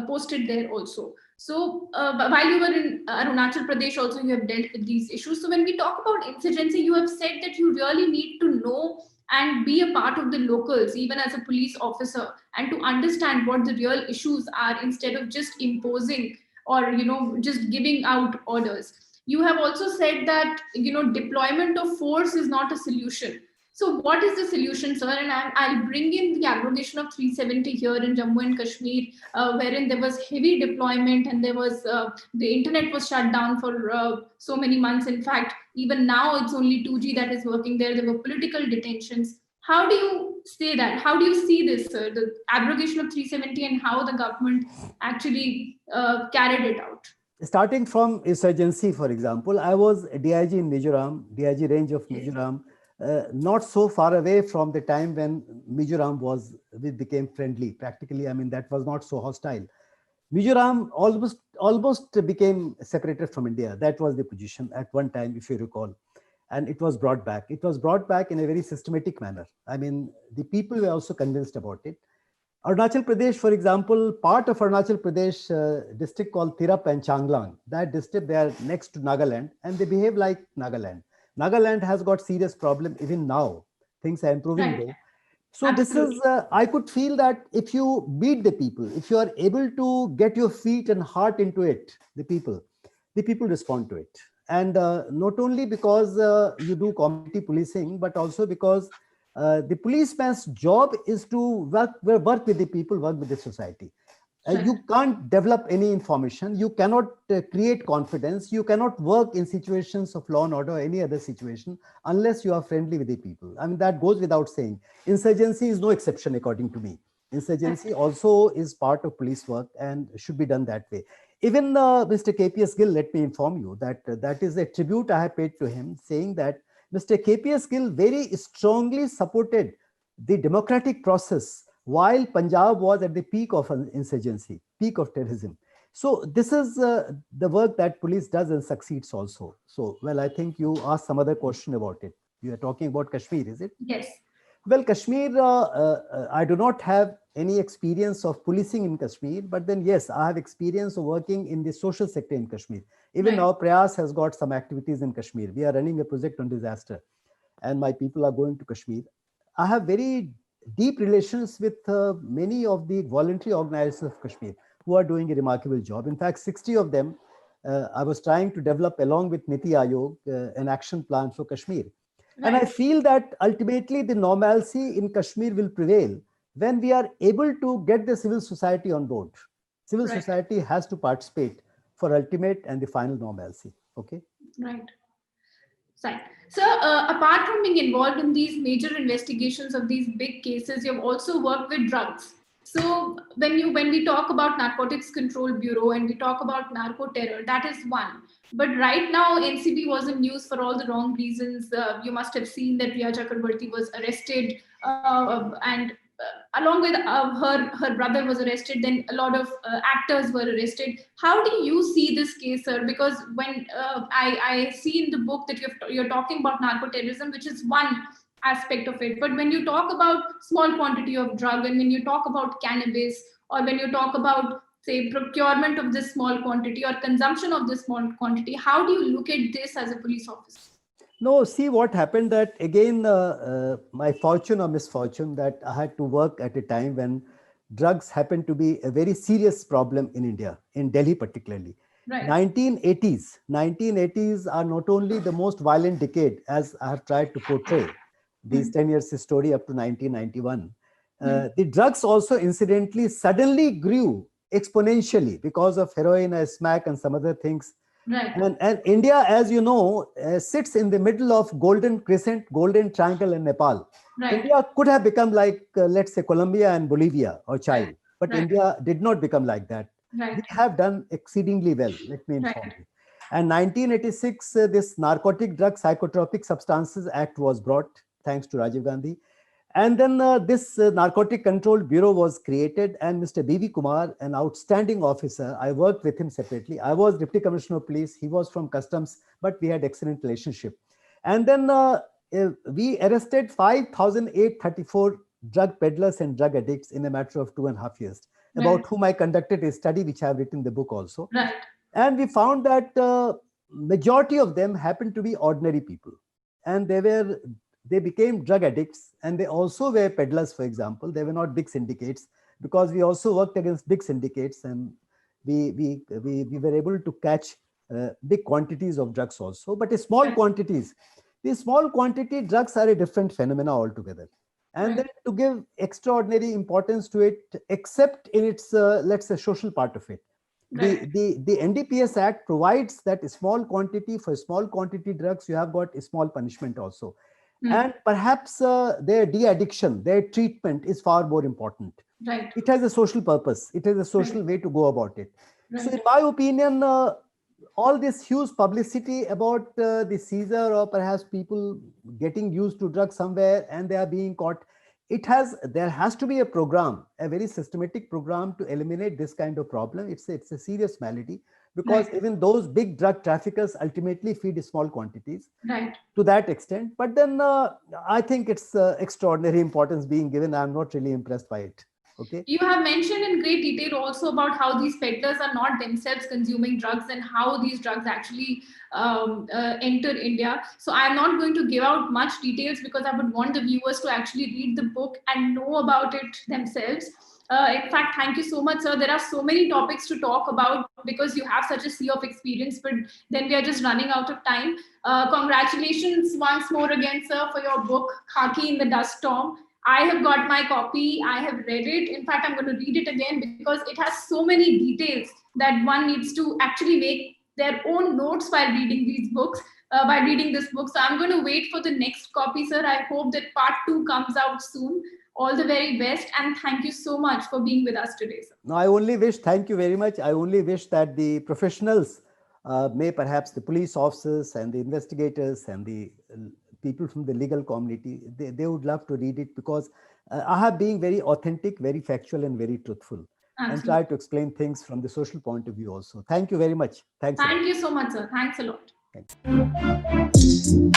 posted there also. So while you were in Arunachal Pradesh also, you have dealt with these issues. So when we talk about insurgency, you have said that you really need to know and be a part of the locals, even as a police officer, and to understand what the real issues are instead of just imposing or, just giving out orders. You have also said that, deployment of force is not a solution. So what is the solution, sir? And I'll bring in the abrogation of 370 here in Jammu and Kashmir, wherein there was heavy deployment, and there was the internet was shut down for so many months. In fact, even now it's only 2G that is working there. There were political detentions. How do you say that? How do you see this, the abrogation of 370 and how the government actually carried it out? Starting from insurgency, for example, I was a DIG in Mizoram, DIG range of Mizoram, not so far away from the time when Mizoram we became friendly. Practically, I mean, that was not so hostile. Mizoram almost became separated from India. That was the position at one time, if you recall. And it was brought back. It was brought back in a very systematic manner. I mean, the people were also convinced about it. Arunachal Pradesh, for example, part of Arunachal Pradesh district called Tirap and Changlang, that district, they are next to Nagaland and they behave like Nagaland. Nagaland has got serious problem even now. Things are improving Right. though. So Absolutely. this is, I could feel that if you meet the people, if you are able to get your feet and heart into it, the people respond to it. And not only because you do community policing, but also because the policeman's job is to work with the people, work with the society. You can't develop any information. You cannot create confidence. You cannot work in situations of law and order or any other situation unless you are friendly with the people. I mean, that goes without saying. Insurgency is no exception, according to me. Insurgency also is part of police work and should be done that way. Even Mr. KPS Gill, let me inform you that that is a tribute I have paid to him, saying that Mr. KPS Gill very strongly supported the democratic process while Punjab was at the peak of insurgency, peak of terrorism. So this is the work that police does and succeeds also. So, well, I think you asked some other question about it. You are talking about Kashmir, is it? Yes. Well, Kashmir, I do not have any experience of policing in Kashmir, but then yes, I have experience of working in the social sector in Kashmir. Even now, Prayas has got some activities in Kashmir. We are running a project on disaster and my people are going to Kashmir. I have very deep relations with many of the voluntary organizations of Kashmir who are doing a remarkable job. In fact, 60 of them, I was trying to develop along with Niti Aayog an action plan for Kashmir. Right. And I feel that ultimately the normalcy in Kashmir will prevail when we are able to get the civil society on board. Civil society has to participate for ultimate and the final normalcy. Okay. Right. Right. So apart from being involved in these major investigations of these big cases, you've also worked with drugs. So when we talk about Narcotics Control Bureau and we talk about narco terror, that is one. But right now, NCB was in news for all the wrong reasons. You must have seen that Riya Chakrabarti was arrested and along with her brother was arrested. Then a lot of actors were arrested. How do you see this case, sir? Because when I see in the book that you're talking about narco-terrorism, which is one aspect of it. But when you talk about small quantity of drug and when you talk about cannabis or when you talk about, say, procurement of this small quantity or consumption of this small quantity, how do you look at this as a police officer? No, see what happened that again, my fortune or misfortune that I had to work at a time when drugs happened to be a very serious problem in India, in Delhi particularly. Right. 1980s are not only the most violent decade as I have tried to portray these 10 years story up to 1991. The drugs also incidentally suddenly grew exponentially because of heroin, smack and some other things. Right. And India, as you know, sits in the middle of Golden Crescent, Golden Triangle and Nepal. Right. India could have become like, let's say, Colombia and Bolivia or Chile, right. But right. India did not become like that. Right. We have done exceedingly well, let me inform you. And 1986, this Narcotic Drug Psychotropic Substances Act was brought, thanks to Rajiv Gandhi. And then this Narcotic Control Bureau was created, and Mr. B.V. Kumar, an outstanding officer, I worked with him separately. I was Deputy Commissioner of Police, he was from Customs, but we had excellent relationship. And then we arrested 5,834 drug peddlers and drug addicts in a matter of 2.5 years, right. About whom I conducted a study, which I have written in the book also. Right. And we found that majority of them happened to be ordinary people. And they became drug addicts, and they also were peddlers, for example. They were not big syndicates, because we also worked against big syndicates, and we were able to catch big quantities of drugs also, but small quantities. These small quantity drugs are a different phenomena altogether. And then to give extraordinary importance to it, except in its, let's say, social part of it. Right. The NDPS Act provides that a small quantity, for small quantity drugs, you have got a small punishment also. And perhaps their de-addiction, their treatment is far more important. Right. It has a social purpose. It has a social way to go about it. So in my opinion, all this huge publicity about the seizure or perhaps people getting used to drugs somewhere and they are being caught, there has to be a program, a very systematic program to eliminate this kind of problem. It's a serious malady, because even those big drug traffickers ultimately feed small quantities to that extent. But then I think it's extraordinary importance being given. I'm not really impressed by it. Okay. You have mentioned in great detail also about how these peddlers are not themselves consuming drugs and how these drugs actually enter India. So I'm not going to give out much details because I would want the viewers to actually read the book and know about it themselves. In fact, thank you so much, sir. There are so many topics to talk about because you have such a sea of experience, but then we are just running out of time. Congratulations once more again, sir, for your book, Khaki in the Dust Storm. I have got my copy. I have read it. In fact, I'm going to read it again because it has so many details that one needs to actually make their own notes while reading these books, by reading this book. So I'm going to wait for the next copy, sir. I hope that part 2 comes out soon. All the very best. And thank you so much for being with us today, sir. No, I only wish, thank you very much. I only wish that the professionals, may perhaps the police officers and the investigators and the people from the legal community, they would love to read it, because I have been very authentic, very factual and very truthful. Absolutely. And try to explain things from the social point of view also. Thank you very much. Thanks. Thank you so much, sir. Thanks a lot. Thank you.